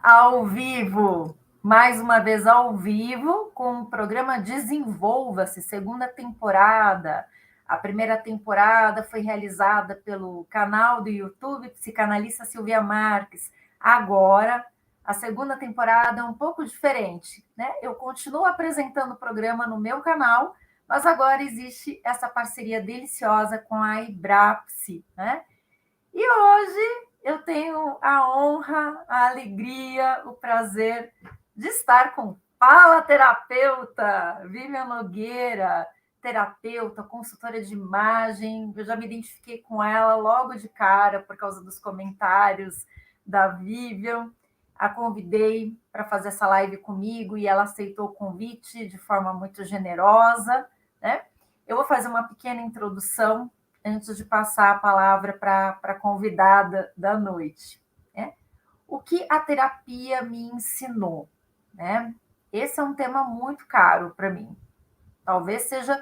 Ao vivo, mais uma vez ao vivo, com o programa Desenvolva-se, segunda temporada. A primeira temporada foi realizada pelo canal do YouTube Psicanalista Silvia Marques. Agora, a segunda temporada é um pouco diferente, né? Eu continuo apresentando o programa no meu canal, mas agora existe essa parceria deliciosa com a Ibrapsi, né? E hoje eu tenho a honra, a alegria, o prazer de estar com Fala Terapeuta, Vivian Nogueira, terapeuta, consultora de imagem. Eu já me identifiquei com ela logo de cara por causa dos comentários da Vivian. A convidei para fazer essa live comigo e ela aceitou o convite de forma muito generosa, né? Eu vou fazer uma pequena introdução antes de passar a palavra para a convidada da noite. Né? O que a terapia me ensinou? Né? Esse é um tema muito caro para mim. Talvez seja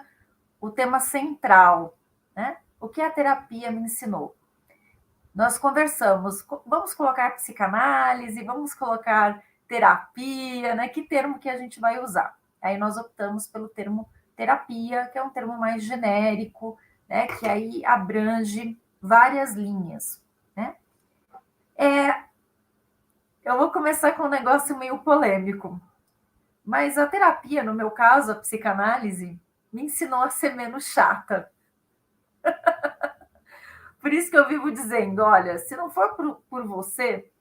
o tema central. Né? O que a terapia me ensinou? Nós conversamos, vamos colocar psicanálise, vamos colocar terapia, né? Que termo que a gente vai usar? Aí nós optamos pelo termo terapia, que é um termo mais genérico, né? Que aí abrange várias linhas, né? Eu vou começar com um negócio meio polêmico, mas a terapia, no meu caso, a psicanálise, me ensinou a ser menos chata. Por isso que eu vivo dizendo, olha, se não for por você,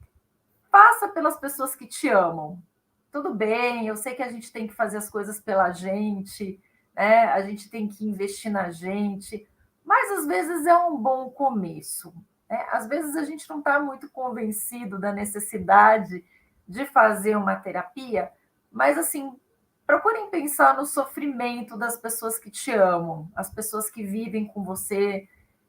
passa pelas pessoas que te amam. Tudo bem, eu sei que a gente tem que fazer as coisas pela gente, né? A gente tem que investir na gente, mas às vezes é um bom começo. Né? Às vezes a gente não está muito convencido da necessidade de fazer uma terapia, mas assim, procurem pensar no sofrimento das pessoas que te amam, as pessoas que vivem com você,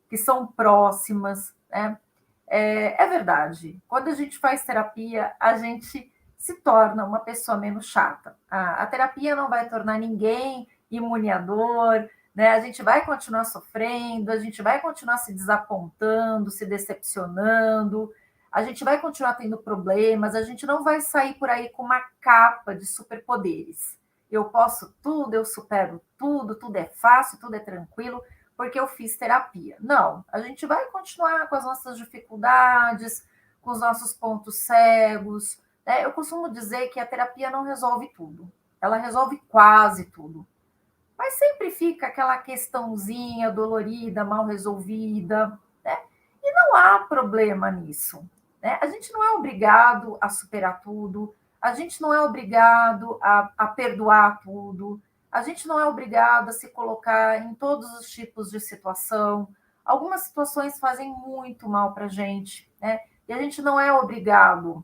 que são próximas, né? É verdade. Quando a gente faz terapia, a gente se torna uma pessoa menos chata. A terapia não vai tornar ninguém imune à dor, né? A gente vai continuar sofrendo, a gente vai continuar se desapontando, se decepcionando, a gente vai continuar tendo problemas, a gente não vai sair por aí com uma capa de superpoderes. Eu posso tudo, eu supero tudo, tudo é fácil, tudo é tranquilo porque eu fiz terapia. Não, a gente vai continuar com as nossas dificuldades, com os nossos pontos cegos. Né? Eu costumo dizer que a terapia não resolve tudo, ela resolve quase tudo. Mas sempre fica aquela questãozinha dolorida, mal resolvida, né? E não há problema nisso. Né? A gente não é obrigado a superar tudo, a gente não é obrigado a perdoar tudo, a gente não é obrigado a se colocar em todos os tipos de situação. Algumas situações fazem muito mal para a gente, né? E a gente não é obrigado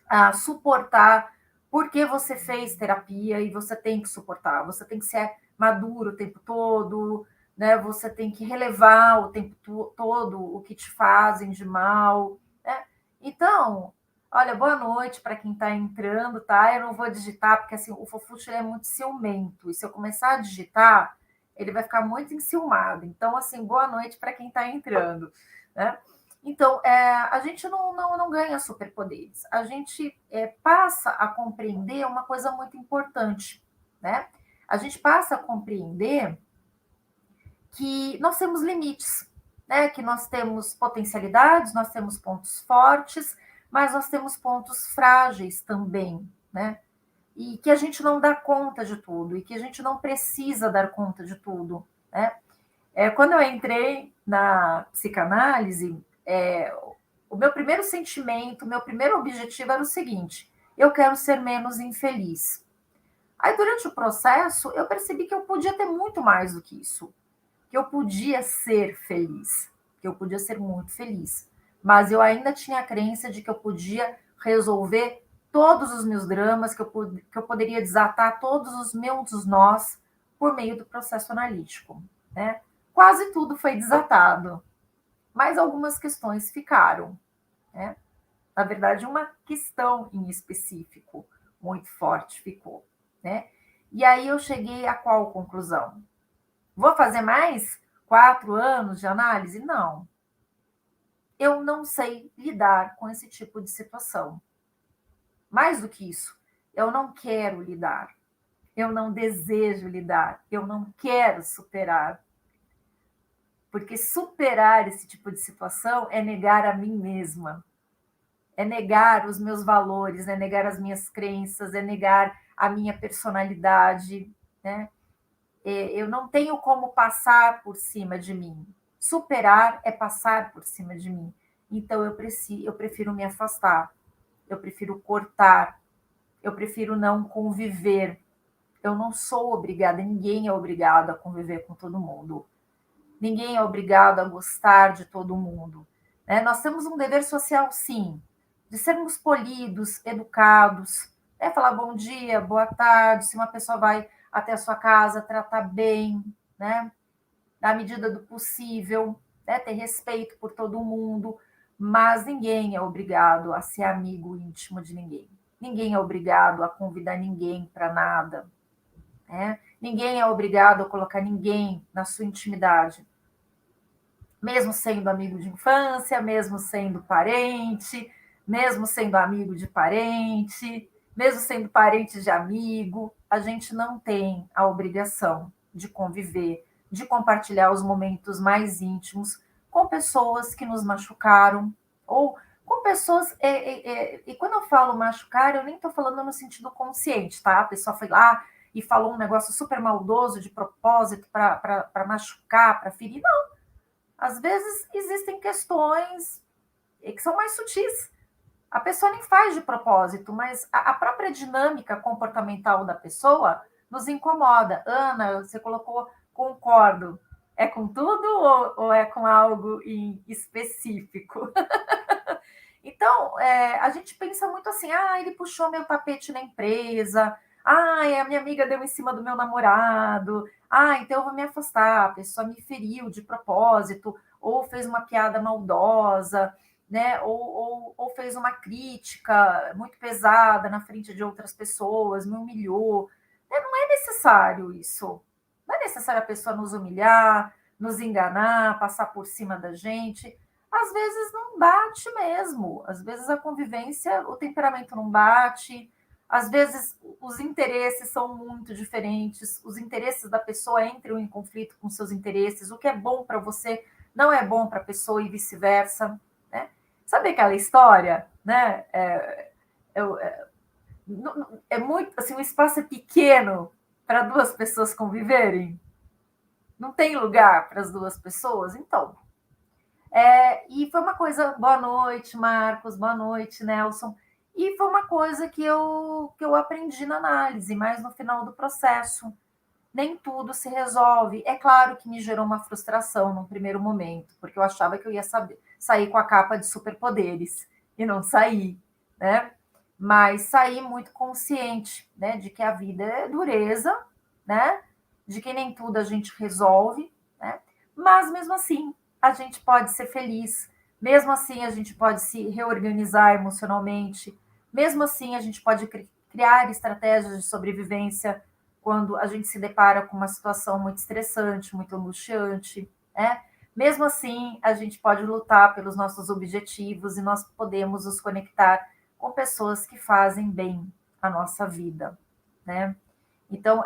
a suportar porque você fez terapia e você tem que suportar. Você tem que ser maduro o tempo todo, né? Você tem que relevar o tempo todo o que te fazem de mal. Né? Então, olha, boa noite para quem está entrando, tá? Eu não vou digitar, porque assim, o Fofuxo é muito ciumento. E se eu começar a digitar, ele vai ficar muito enciumado. Então, assim, boa noite para quem está entrando. Né? Então, a gente não ganha superpoderes, a gente passa a compreender uma coisa muito importante, né? A gente passa a compreender que nós temos limites, né? Que nós temos potencialidades, nós temos pontos fortes, mas nós temos pontos frágeis também, né? E que a gente não dá conta de tudo, e que a gente não precisa dar conta de tudo, né? Quando eu entrei na psicanálise, o meu primeiro sentimento, o meu primeiro objetivo era o seguinte: eu quero ser menos infeliz. Aí, durante o processo, eu percebi que eu podia ter muito mais do que isso, que eu podia ser feliz, que eu podia ser muito feliz. Mas eu ainda tinha a crença de que eu podia resolver todos os meus dramas, que eu poderia desatar todos os meus nós por meio do processo analítico. Né? Quase tudo foi desatado, mas algumas questões ficaram. Né? Na verdade, uma questão em específico muito forte ficou. Né? E aí eu cheguei a qual conclusão? Vou fazer mais 4 anos de análise? Não. Eu não sei lidar com esse tipo de situação. Mais do que isso, eu não quero lidar, eu não desejo lidar, eu não quero superar. Porque superar esse tipo de situação é negar a mim mesma, é negar os meus valores, é negar as minhas crenças, é negar a minha personalidade, né? Eu não tenho como passar por cima de mim. Superar é passar por cima de mim. Então eu prefiro me afastar, eu prefiro cortar, eu prefiro não conviver. Eu não sou obrigada, ninguém é obrigado a conviver com todo mundo. Ninguém é obrigado a gostar de todo mundo. Né? Nós temos um dever social, sim, de sermos polidos, educados, né? Falar bom dia, boa tarde, se uma pessoa vai até a sua casa, tratar bem, né? Na medida do possível, né? Ter respeito por todo mundo, mas ninguém é obrigado a ser amigo íntimo de ninguém. Ninguém é obrigado a convidar ninguém para nada. Né? Ninguém é obrigado a colocar ninguém na sua intimidade, mesmo sendo amigo de infância, mesmo sendo parente, mesmo sendo amigo de parente, mesmo sendo parente de amigo, a gente não tem a obrigação de conviver, de compartilhar os momentos mais íntimos com pessoas que nos machucaram ou com pessoas. E quando eu falo machucar, eu nem estou falando no sentido consciente, tá? A pessoa foi lá e falou um negócio super maldoso de propósito para machucar, para ferir. Não, às vezes existem questões que são mais sutis. A pessoa nem faz de propósito, mas a própria dinâmica comportamental da pessoa nos incomoda. Ana, você colocou concordo. É com tudo ou é com algo em específico? Então, a gente pensa muito assim, ele puxou meu tapete na empresa, a minha amiga deu em cima do meu namorado, então eu vou me afastar, a pessoa me feriu de propósito, ou fez uma piada maldosa, né? Ou fez uma crítica muito pesada na frente de outras pessoas, me humilhou. Não é necessário isso. Não é necessário a pessoa nos humilhar, nos enganar, passar por cima da gente. Às vezes não bate mesmo. Às vezes a convivência, o temperamento não bate. Às vezes os interesses são muito diferentes. Os interesses da pessoa entram em conflito com seus interesses. O que é bom para você não é bom para a pessoa e vice-versa. Né? Sabe aquela história, né? É muito assim, o espaço é pequeno para duas pessoas conviverem. Não tem lugar para as duas pessoas, então. E foi uma coisa, boa noite, Marcos, boa noite, Nelson. E foi uma coisa que eu aprendi na análise, mas no final do processo. Nem tudo se resolve. É claro que me gerou uma frustração num primeiro momento, porque eu achava que eu ia sair com a capa de superpoderes, e não saí, né? Mas saí muito consciente, né, de que a vida é dureza, né? De que nem tudo a gente resolve, né? Mas mesmo assim, a gente pode ser feliz, mesmo assim a gente pode se reorganizar emocionalmente, mesmo assim a gente pode criar estratégias de sobrevivência quando a gente se depara com uma situação muito estressante, muito angustiante, né? Mesmo assim, a gente pode lutar pelos nossos objetivos e nós podemos nos conectar com pessoas que fazem bem a nossa vida, né? Então,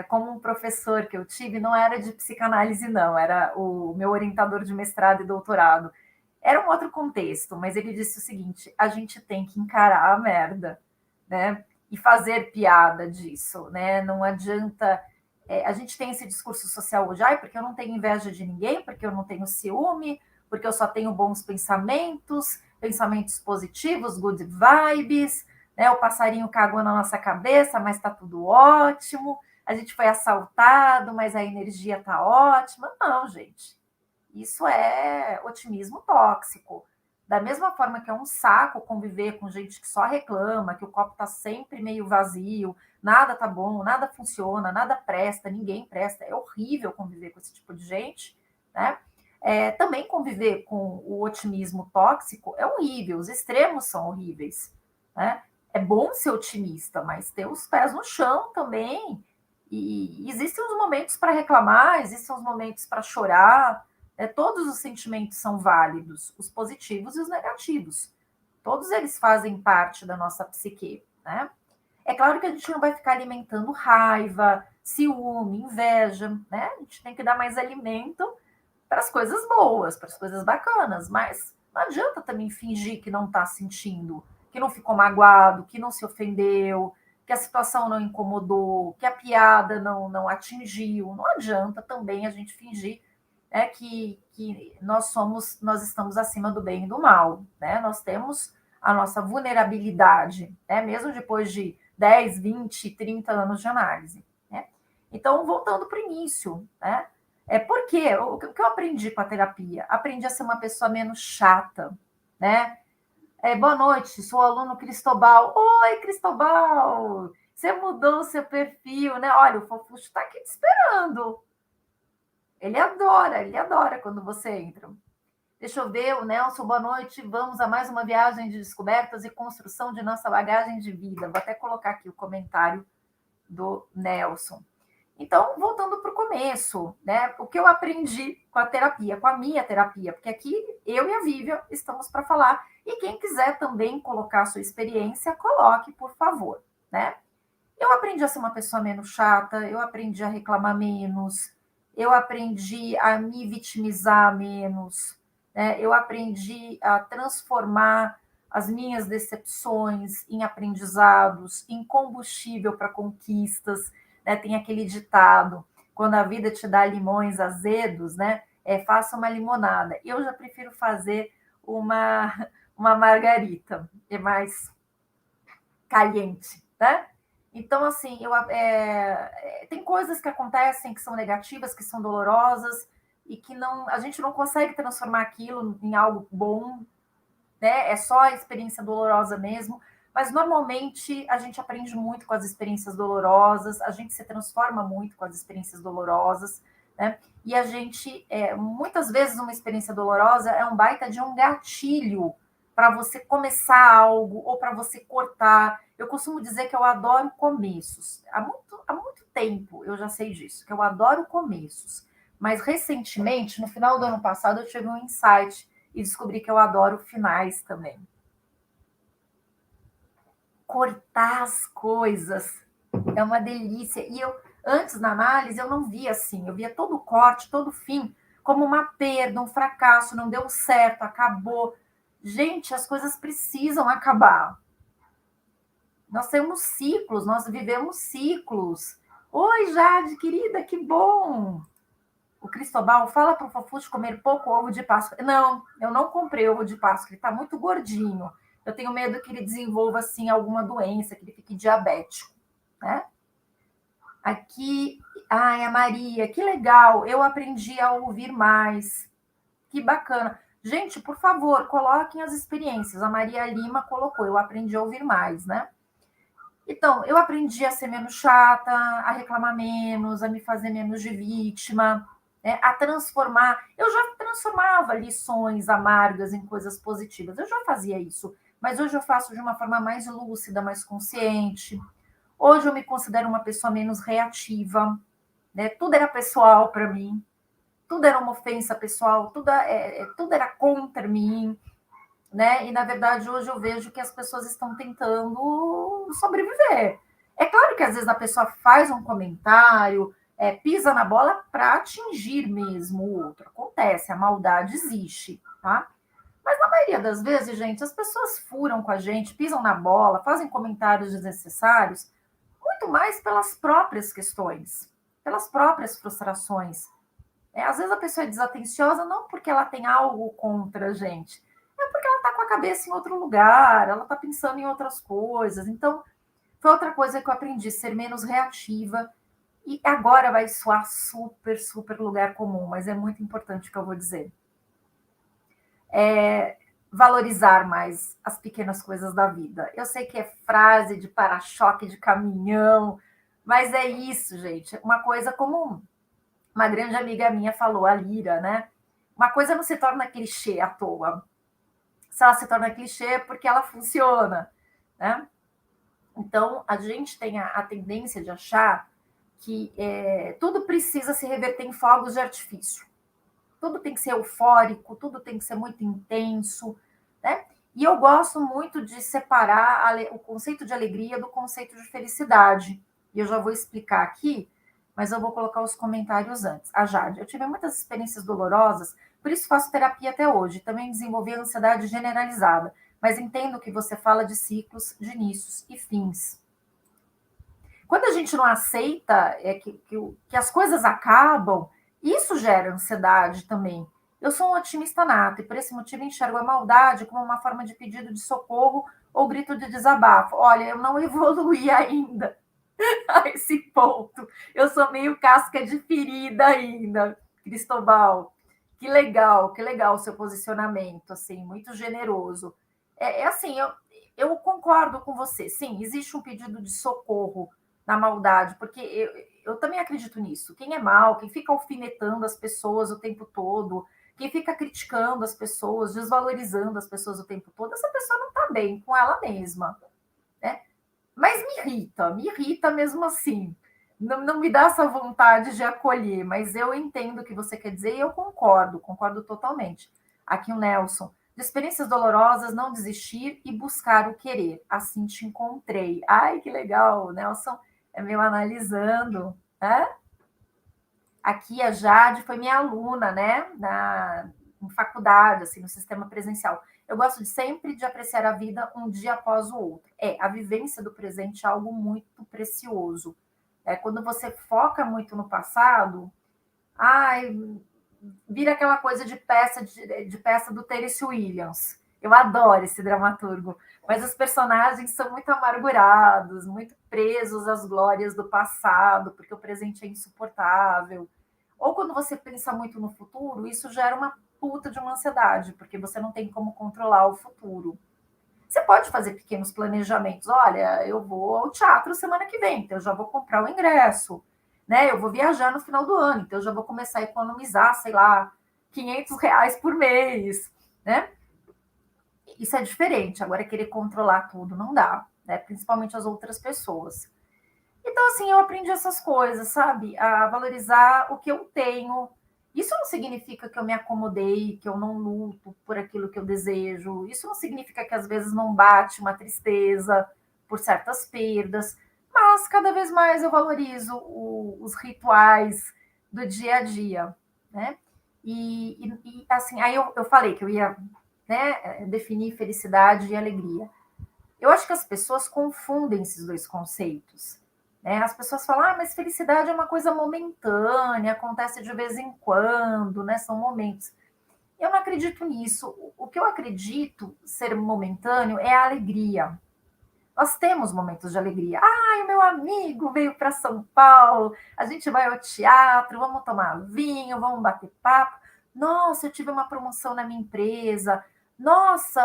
como um professor que eu tive, não era de psicanálise, não, era o meu orientador de mestrado e doutorado. Era um outro contexto, mas ele disse o seguinte: a gente tem que encarar a merda, né? E fazer piada disso, né? Não adianta. A gente tem esse discurso social hoje, porque eu não tenho inveja de ninguém, porque eu não tenho ciúme, porque eu só tenho bons pensamentos, pensamentos positivos, good vibes, né? O passarinho cagou na nossa cabeça, mas está tudo ótimo. A gente foi assaltado, mas a energia está ótima. Não, gente. Isso é otimismo tóxico. Da mesma forma que é um saco conviver com gente que só reclama, que o copo está sempre meio vazio, nada tá bom, nada funciona, nada presta, ninguém presta. É horrível conviver com esse tipo de gente, né? Também conviver com o otimismo tóxico é horrível, os extremos são horríveis, né? É bom ser otimista, mas ter os pés no chão também. E existem os momentos para reclamar, existem os momentos para chorar, todos os sentimentos são válidos, os positivos e os negativos. Todos eles fazem parte da nossa psique, né? É claro que a gente não vai ficar alimentando raiva, ciúme, inveja, né? A gente tem que dar mais alimento para as coisas boas, para as coisas bacanas, mas não adianta também fingir que não está sentindo, que não ficou magoado, que não se ofendeu, que a situação não incomodou, que a piada não atingiu. Não adianta também a gente fingir, né, que nós estamos acima do bem e do mal, né? Nós temos a nossa vulnerabilidade, né? Mesmo depois de 10, 20, 30 anos de análise, né? Então, voltando para o início, né? Porque o que eu aprendi com a terapia? Aprendi a ser uma pessoa menos chata, né? Boa noite, sou o aluno Cristobal. Oi, Cristobal! Você mudou o seu perfil, né? Olha, o Fofuxo está aqui te esperando. Ele adora quando você entra. Deixa eu ver, o Nelson, boa noite. Vamos a mais uma viagem de descobertas e construção de nossa bagagem de vida. Vou até colocar aqui o comentário do Nelson. Então, voltando para o começo, né? O que eu aprendi com a terapia, com a minha terapia, porque aqui eu e a Vivian estamos para falar. E quem quiser também colocar a sua experiência, coloque, por favor, né? Eu aprendi a ser uma pessoa menos chata, eu aprendi a reclamar menos, eu aprendi a me vitimizar menos, né? Eu aprendi a transformar as minhas decepções em aprendizados, em combustível para conquistas, né? Tem aquele ditado, quando a vida te dá limões azedos, né? Faça uma limonada. Eu já prefiro fazer uma margarita, é mais caliente, né? Então, assim, tem coisas que acontecem que são negativas, que são dolorosas, e que a gente não consegue transformar aquilo em algo bom, né? É só a experiência dolorosa mesmo, mas normalmente a gente aprende muito com as experiências dolorosas, a gente se transforma muito com as experiências dolorosas, né? E a gente, muitas vezes, uma experiência dolorosa é um baita de um gatilho para você começar algo ou para você cortar. Eu costumo dizer que eu adoro começos. Há muito tempo eu já sei disso, que eu adoro começos. Mas recentemente, no final do ano passado, eu tive um insight e descobri que eu adoro finais também. Cortar as coisas é uma delícia. E antes na análise, eu não via assim. Eu via todo o corte, todo o fim, como uma perda, um fracasso, não deu certo, acabou. Gente, as coisas precisam acabar. Nós temos ciclos, nós vivemos ciclos. Oi, Jade, querida, que bom! O Cristobal fala para o Fofuxo comer pouco ovo de Páscoa. Não, eu não comprei ovo de Páscoa, ele está muito gordinho. Eu tenho medo que ele desenvolva assim alguma doença, que ele fique diabético, né? Aqui, ai, a Maria, que legal, eu aprendi a ouvir mais. Que bacana. Gente, por favor, coloquem as experiências. A Maria Lima colocou, eu aprendi a ouvir mais, né? Então, eu aprendi a ser menos chata, a reclamar menos, a me fazer menos de vítima, né? A transformar. Eu já transformava lições amargas em coisas positivas, eu já fazia isso, mas hoje eu faço de uma forma mais lúcida, mais consciente. Hoje eu me considero uma pessoa menos reativa, né? Tudo era pessoal para mim, tudo era uma ofensa pessoal, tudo era contra mim, né? E na verdade hoje eu vejo que as pessoas estão tentando sobreviver. É claro que às vezes a pessoa faz um comentário, pisa na bola para atingir mesmo o outro. Acontece, a maldade existe, tá? Mas na maioria das vezes, gente, as pessoas furam com a gente, pisam na bola, fazem comentários desnecessários, muito mais pelas próprias questões, pelas próprias frustrações. Às vezes a pessoa é desatenciosa não porque ela tem algo contra a gente, é porque ela está com a cabeça em outro lugar, ela está pensando em outras coisas. Então, foi outra coisa que eu aprendi, ser menos reativa. E agora vai soar super, super lugar comum, mas é muito importante o que eu vou dizer. Valorizar mais as pequenas coisas da vida. Eu sei que é frase de para-choque de caminhão, mas é isso, gente. Uma coisa como uma grande amiga minha falou, a Lira, né? Uma coisa não se torna clichê à toa. Se ela se torna clichê é porque ela funciona, né? Então, a gente tem a tendência de achar que tudo precisa se reverter em fogos de artifício. Tudo tem que ser eufórico, tudo tem que ser muito intenso, né? E eu gosto muito de separar o conceito de alegria do conceito de felicidade. E eu já vou explicar aqui, mas eu vou colocar os comentários antes. A Jade, eu tive muitas experiências dolorosas, por isso faço terapia até hoje. Também desenvolvi ansiedade generalizada, mas entendo que você fala de ciclos, de inícios e fins. Quando a gente não aceita que as coisas acabam, isso gera ansiedade também. Eu sou um otimista nato e, por esse motivo, enxergo a maldade como uma forma de pedido de socorro ou grito de desabafo. Olha, eu não evoluí ainda a esse ponto. Eu sou meio casca de ferida ainda, Cristóbal. Que legal o seu posicionamento, assim, muito generoso. Assim, eu concordo com você. Sim, existe um pedido de socorro na maldade, porque eu também acredito nisso. Quem é mal, quem fica alfinetando as pessoas o tempo todo, quem fica criticando as pessoas, desvalorizando as pessoas o tempo todo, essa pessoa não está bem com ela mesma, né? Mas me irrita mesmo assim. Não me dá essa vontade de acolher, mas eu entendo o que você quer dizer e eu concordo totalmente. Aqui o Nelson. De experiências dolorosas, não desistir e buscar o querer. Assim te encontrei. Ai, que legal, o Nelson é meu analisando, né? Aqui a Jade foi minha aluna, né? Em faculdade, assim, no sistema presencial. Eu gosto sempre de apreciar a vida um dia após o outro. A vivência do presente é algo muito precioso. Quando você foca muito no passado, ai, vira aquela coisa de peça do Tennessee Williams. Eu adoro esse dramaturgo, mas os personagens são muito amargurados, muito presos às glórias do passado, porque o presente é insuportável. Ou quando você pensa muito no futuro, isso gera uma puta de uma ansiedade, porque você não tem como controlar o futuro. Você pode fazer pequenos planejamentos. Olha, eu vou ao teatro semana que vem, então eu já vou comprar o ingresso. Né? Eu vou viajar no final do ano, então eu já vou começar a economizar, sei lá, R$ 500 por mês. Né? Isso é diferente. Agora, querer controlar tudo não dá, né? Principalmente as outras pessoas. Então, assim, eu aprendi essas coisas, sabe? A valorizar o que eu tenho. Isso não significa que eu me acomodei, que eu não luto por aquilo que eu desejo. Isso não significa que às vezes não bate uma tristeza por certas perdas. Mas cada vez mais eu valorizo os rituais do dia a dia, né? Assim, aí eu falei que eu ia, né, definir felicidade e alegria. Eu acho que as pessoas confundem esses dois conceitos. Né? As pessoas falam, mas felicidade é uma coisa momentânea, acontece de vez em quando, né? São momentos. Eu não acredito nisso. O que eu acredito ser momentâneo é a alegria. Nós temos momentos de alegria. O meu amigo veio para São Paulo, a gente vai ao teatro, vamos tomar vinho, vamos bater papo. Nossa, eu tive uma promoção na minha empresa. Nossa,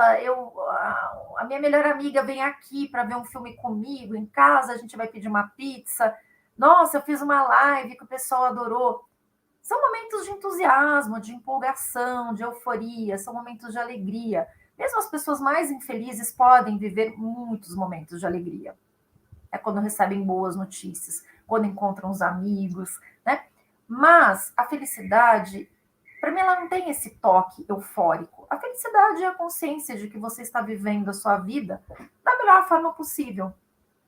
a minha melhor amiga vem aqui para ver um filme comigo em casa, a gente vai pedir uma pizza. Nossa, eu fiz uma live que o pessoal adorou. São momentos de entusiasmo, de empolgação, de euforia, são momentos de alegria. Mesmo as pessoas mais infelizes podem viver muitos momentos de alegria. É quando recebem boas notícias, quando encontram os amigos, né? Mas a felicidade, para mim, ela não tem esse toque eufórico. A felicidade é a consciência de que você está vivendo a sua vida da melhor forma possível,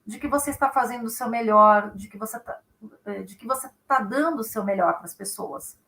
de que você está fazendo o seu melhor, de que você está dando o seu melhor para as pessoas.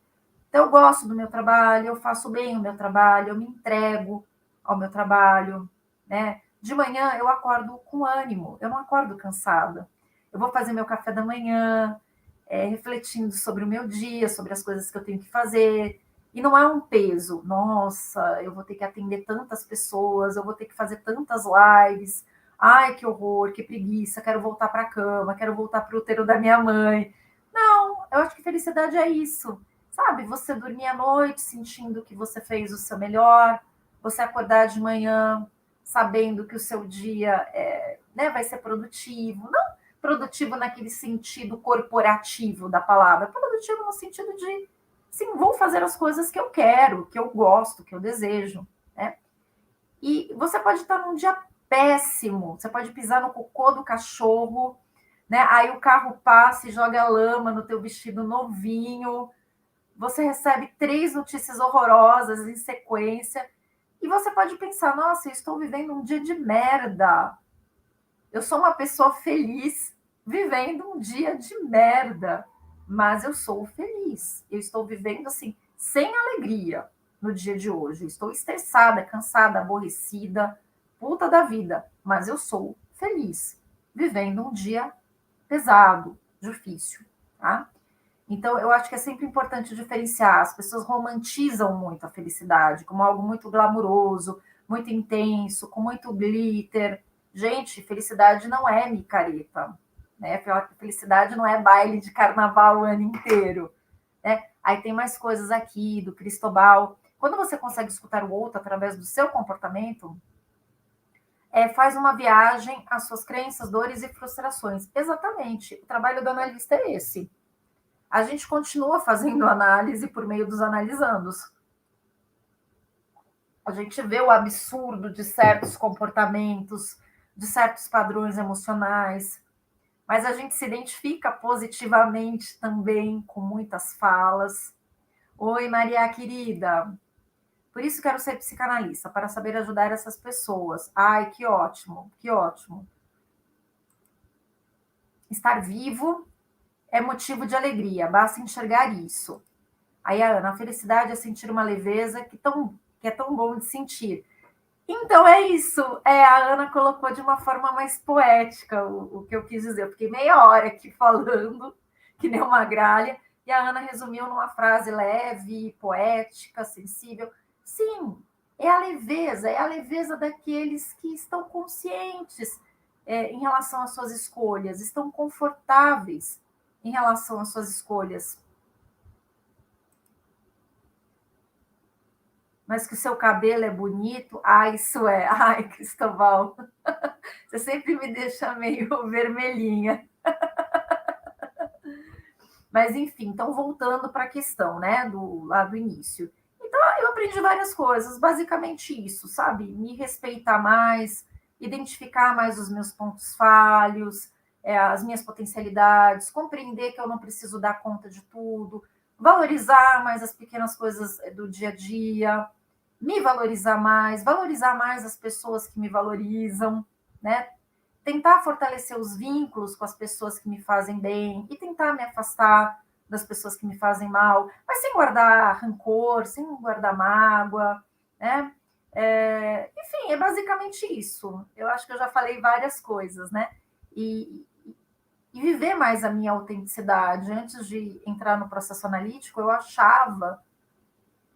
Então, eu gosto do meu trabalho, eu faço bem o meu trabalho, eu me entrego ao meu trabalho, né? De manhã eu acordo com ânimo, eu não acordo cansada. Eu vou fazer meu café da manhã, refletindo sobre o meu dia, sobre as coisas que eu tenho que fazer. E não é um peso, nossa, eu vou ter que atender tantas pessoas, eu vou ter que fazer tantas lives. Ai, que horror, que preguiça, quero voltar para a cama, quero voltar para o útero da minha mãe. Não, eu acho que felicidade é isso. Sabe, você dormir à noite sentindo que você fez o seu melhor, você acordar de manhã sabendo que o seu dia né, vai ser produtivo. Não produtivo naquele sentido corporativo da palavra, produtivo no sentido de, sim, vou fazer as coisas que eu quero, que eu gosto, que eu desejo. Né? E você pode estar num dia péssimo, você pode pisar no cocô do cachorro, né? Aí o carro passa e joga lama no teu vestido novinho, você recebe 3 notícias horrorosas em sequência, E você pode pensar, nossa, eu estou vivendo um dia de merda. Eu sou uma pessoa feliz vivendo um dia de merda, mas eu sou feliz. Eu estou vivendo assim, sem alegria no dia de hoje. Estou estressada, cansada, aborrecida, puta da vida, mas eu sou feliz vivendo um dia pesado, difícil, tá? Então, eu acho que é sempre importante diferenciar. As pessoas romantizam muito a felicidade como algo muito glamuroso, muito intenso, com muito glitter. Gente, felicidade não é micareta, né? Felicidade não é baile de carnaval o ano inteiro, né? Aí tem mais coisas aqui do Cristobal. Quando você consegue escutar o outro através do seu comportamento, faz uma viagem às suas crenças, dores e frustrações. Exatamente. O trabalho do analista é esse. A gente continua fazendo análise por meio dos analisandos. A gente vê o absurdo de certos comportamentos, de certos padrões emocionais, mas a gente se identifica positivamente também com muitas falas. Oi, Maria querida. Por isso quero ser psicanalista, para saber ajudar essas pessoas. Ai, que ótimo, que ótimo. Estar vivo é motivo de alegria, basta enxergar isso. Aí, Ana, a felicidade é sentir uma leveza que é tão bom de sentir. Então é isso. A Ana colocou de uma forma mais poética o que eu quis dizer. Eu fiquei meia hora aqui falando, que nem uma gralha, e a Ana resumiu numa frase leve, poética, sensível. Sim, é a leveza daqueles que estão conscientes em relação às suas escolhas, estão confortáveis em relação às suas escolhas. Mas que o seu cabelo é bonito. Ah, isso é. Ai, Cristóval, você sempre me deixa meio vermelhinha. Mas, enfim, então voltando para a questão, né, lá do início. Então, eu aprendi várias coisas, basicamente isso, sabe? Me respeitar mais, identificar mais os meus pontos falhos, as minhas potencialidades, compreender que eu não preciso dar conta de tudo, valorizar mais as pequenas coisas do dia a dia, me valorizar mais as pessoas que me valorizam, né? Tentar fortalecer os vínculos com as pessoas que me fazem bem e tentar me afastar das pessoas que me fazem mal, mas sem guardar rancor, sem guardar mágoa, né? Enfim, é basicamente isso. Eu acho que eu já falei várias coisas, né? E viver mais a minha autenticidade. Antes de entrar no processo analítico, eu achava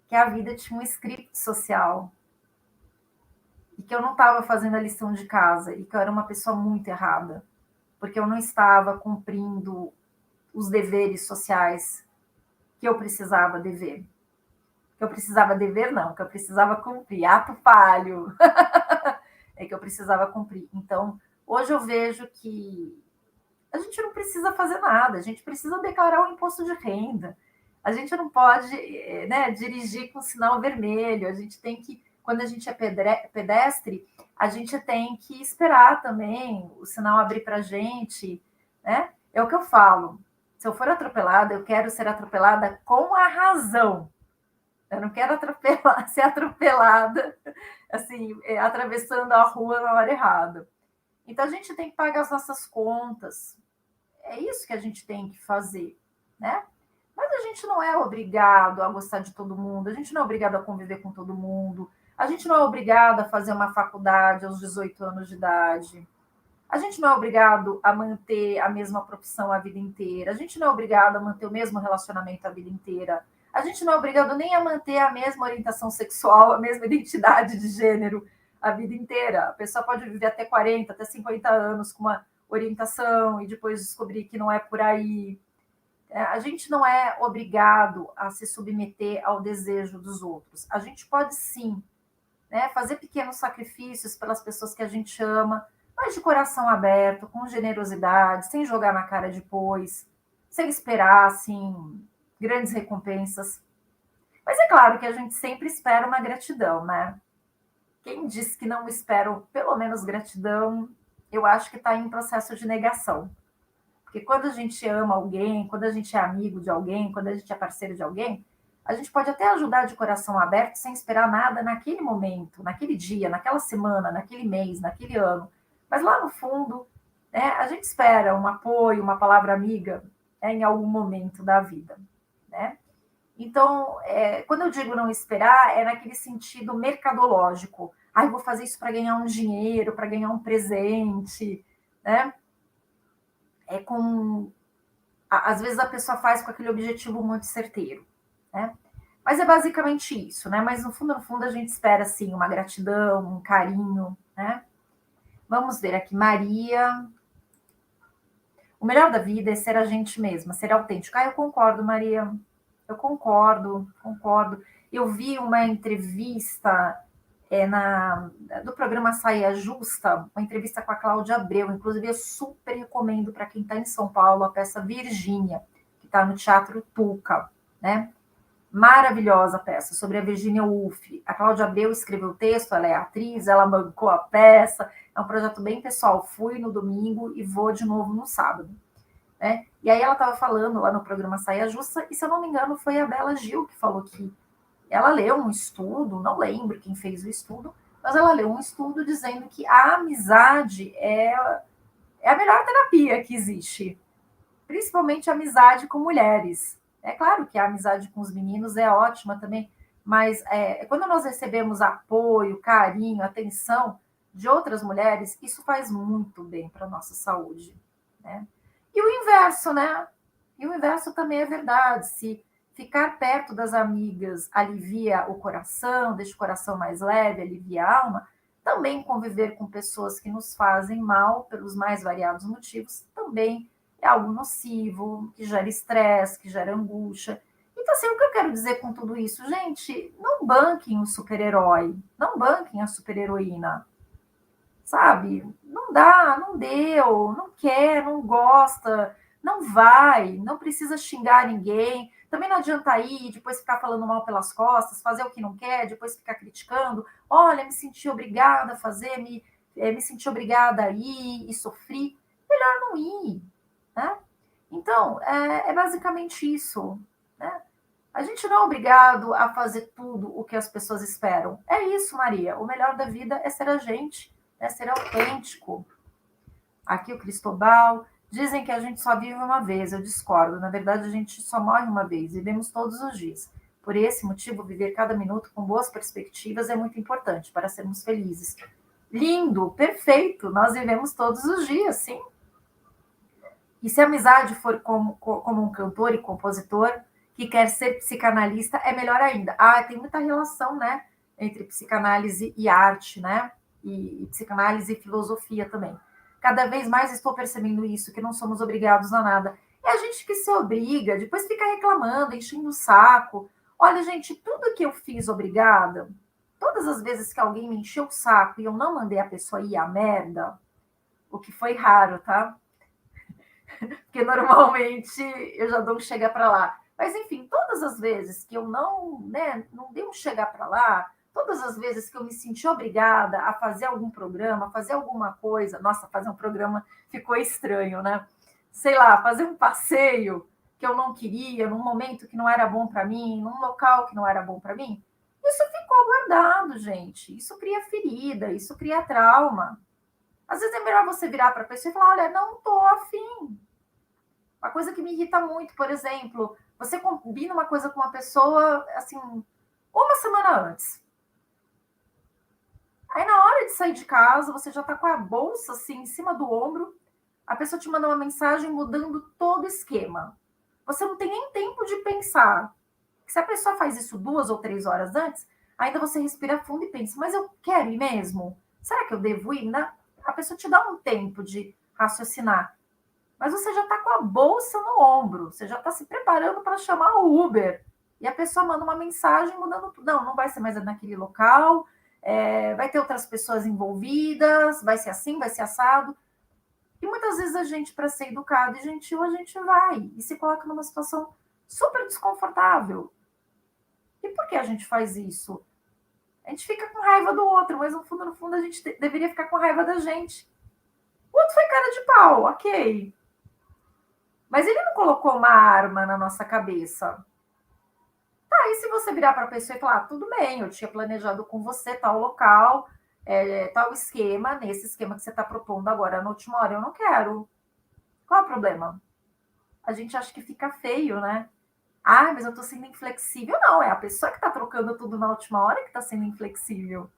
que a vida tinha um script social e que eu não estava fazendo a lição de casa e que eu era uma pessoa muito errada, porque eu não estava cumprindo os deveres sociais que eu precisava dever. Que eu precisava dever, não, que eu precisava cumprir. Ato falho. É que eu precisava cumprir. Então, hoje eu vejo que a gente não precisa fazer nada, a gente precisa declarar o imposto de renda. A gente não pode, né, dirigir com sinal vermelho, a gente tem que, quando a gente é pedestre, a gente tem que esperar também o sinal abrir para a gente, né? É o que eu falo. Se eu for atropelada, eu quero ser atropelada com a razão. Eu não quero ser atropelada, assim, atravessando a rua na hora errada. Então, a gente tem que pagar as nossas contas, é isso que a gente tem que fazer, né? Mas a gente não é obrigado a gostar de todo mundo, a gente não é obrigado a conviver com todo mundo, a gente não é obrigado a fazer uma faculdade aos 18 anos de idade, a gente não é obrigado a manter a mesma profissão a vida inteira, a gente não é obrigado a manter o mesmo relacionamento a vida inteira, a gente não é obrigado nem a manter a mesma orientação sexual, a mesma identidade de gênero a vida inteira. A pessoa pode viver até 40, até 50 anos com uma orientação e depois descobrir que não é por aí. A gente não é obrigado a se submeter ao desejo dos outros. A gente pode sim, né, fazer pequenos sacrifícios pelas pessoas que a gente ama, mas de coração aberto, com generosidade, sem jogar na cara depois, sem esperar assim grandes recompensas. Mas é claro que a gente sempre espera uma gratidão, né? Quem diz que não espera pelo menos gratidão, eu acho que está em processo de negação. Porque quando a gente ama alguém, quando a gente é amigo de alguém, quando a gente é parceiro de alguém, a gente pode até ajudar de coração aberto, sem esperar nada naquele momento, naquele dia, naquela semana, naquele mês, naquele ano. Mas lá no fundo, né, a gente espera um apoio, uma palavra amiga, né, em algum momento da vida, né? Então, quando eu digo não esperar, é naquele sentido mercadológico. Ah, eu vou fazer isso para ganhar um dinheiro, para ganhar um presente, né? Às vezes a pessoa faz com aquele objetivo muito certeiro, né? Mas é basicamente isso, né? Mas no fundo, a gente espera, assim, uma gratidão, um carinho, né? Vamos ver aqui, Maria. O melhor da vida é ser a gente mesma, ser autêntica. Ah, eu concordo, Maria. Eu concordo. Eu vi uma entrevista do programa Saia Justa, uma entrevista com a Cláudia Abreu. Inclusive, eu super recomendo para quem está em São Paulo a peça Virgínia, que está no Teatro Tuca, né? Maravilhosa peça, sobre a Virginia Woolf. A Cláudia Abreu escreveu o texto, ela é atriz, ela bancou a peça. É um projeto bem pessoal. Fui no domingo e vou de novo no sábado, né? E aí ela estava falando lá no programa Saia Justa, e se eu não me engano foi a Bela Gil que falou que ela leu um estudo, não lembro quem fez o estudo, mas ela leu um estudo dizendo que a amizade é a melhor terapia que existe, principalmente a amizade com mulheres. É claro que a amizade com os meninos é ótima também, mas quando nós recebemos apoio, carinho, atenção de outras mulheres, isso faz muito bem para a nossa saúde, né? E o inverso, né? E o inverso também é verdade. Se ficar perto das amigas alivia o coração, deixa o coração mais leve, alivia a alma, também conviver com pessoas que nos fazem mal, pelos mais variados motivos, também é algo nocivo, que gera estresse, que gera angústia. Então, assim, o que eu quero dizer com tudo isso? Gente, não banquem o super-herói, não banquem a super-heroína, sabe? Não dá, não deu, não quer, não gosta, não vai, não precisa xingar ninguém. Também não adianta ir e depois ficar falando mal pelas costas, fazer o que não quer, depois ficar criticando. Olha, me senti obrigada a fazer, me senti obrigada a ir e sofri. Melhor não ir, né? Então, é basicamente isso, né? A gente não é obrigado a fazer tudo o que as pessoas esperam. É isso, Maria. O melhor da vida é ser a gente, é ser autêntico. Aqui o Cristobal. Dizem que a gente só vive uma vez. Eu discordo. Na verdade, a gente só morre uma vez. Vivemos todos os dias. Por esse motivo, viver cada minuto com boas perspectivas é muito importante para sermos felizes. Lindo, perfeito. Nós vivemos todos os dias, sim. E se a amizade for como um cantor e compositor que quer ser psicanalista, é melhor ainda. Ah, tem muita relação, né, entre psicanálise e arte, né, e psicanálise e filosofia também. Cada vez mais estou percebendo isso, que não somos obrigados a nada. É a gente que se obriga, depois fica reclamando, enchendo o saco. Olha, gente, tudo que eu fiz obrigada, todas as vezes que alguém me encheu o saco e eu não mandei a pessoa ir à merda, o que foi raro, tá? Porque normalmente eu já dou um chega para lá. Mas, enfim, todas as vezes que eu não dei um chegar para lá, todas as vezes que eu me senti obrigada a fazer algum programa, a fazer alguma coisa, nossa, fazer um programa ficou estranho, né? Sei lá, fazer um passeio que eu não queria, num momento que não era bom para mim, num local que não era bom para mim, isso ficou guardado, gente. Isso cria ferida, isso cria trauma. Às vezes é melhor você virar para a pessoa e falar: olha, não estou afim. Uma coisa que me irrita muito, por exemplo, você combina uma coisa com uma pessoa, assim, uma semana antes. Aí, na hora de sair de casa, você já tá com a bolsa, assim, em cima do ombro, a pessoa te manda uma mensagem mudando todo o esquema. Você não tem nem tempo de pensar. Se a pessoa faz isso 2 ou 3 horas antes, ainda você respira fundo e pensa, mas eu quero ir mesmo? Será que eu devo ir? A pessoa te dá um tempo de raciocinar. Mas você já está com a bolsa no ombro, você já está se preparando para chamar o Uber. E a pessoa manda uma mensagem mudando tudo. Não, não vai ser mais naquele local, vai ter outras pessoas envolvidas, vai ser assim, vai ser assado. E muitas vezes a gente, para ser educado e gentil, a gente vai e se coloca numa situação super desconfortável. E por que a gente faz isso? A gente fica com raiva do outro, mas no fundo, a gente deveria ficar com raiva da gente. O outro foi cara de pau, ok. Mas ele não colocou uma arma na nossa cabeça. Aí se você virar para a pessoa e falar, tudo bem, eu tinha planejado com você tal local, tal esquema, nesse esquema que você está propondo agora na última hora, eu não quero. Qual é o problema? A gente acha que fica feio, né? Ah, mas eu estou sendo inflexível. Não, é a pessoa que está trocando tudo na última hora que está sendo inflexível.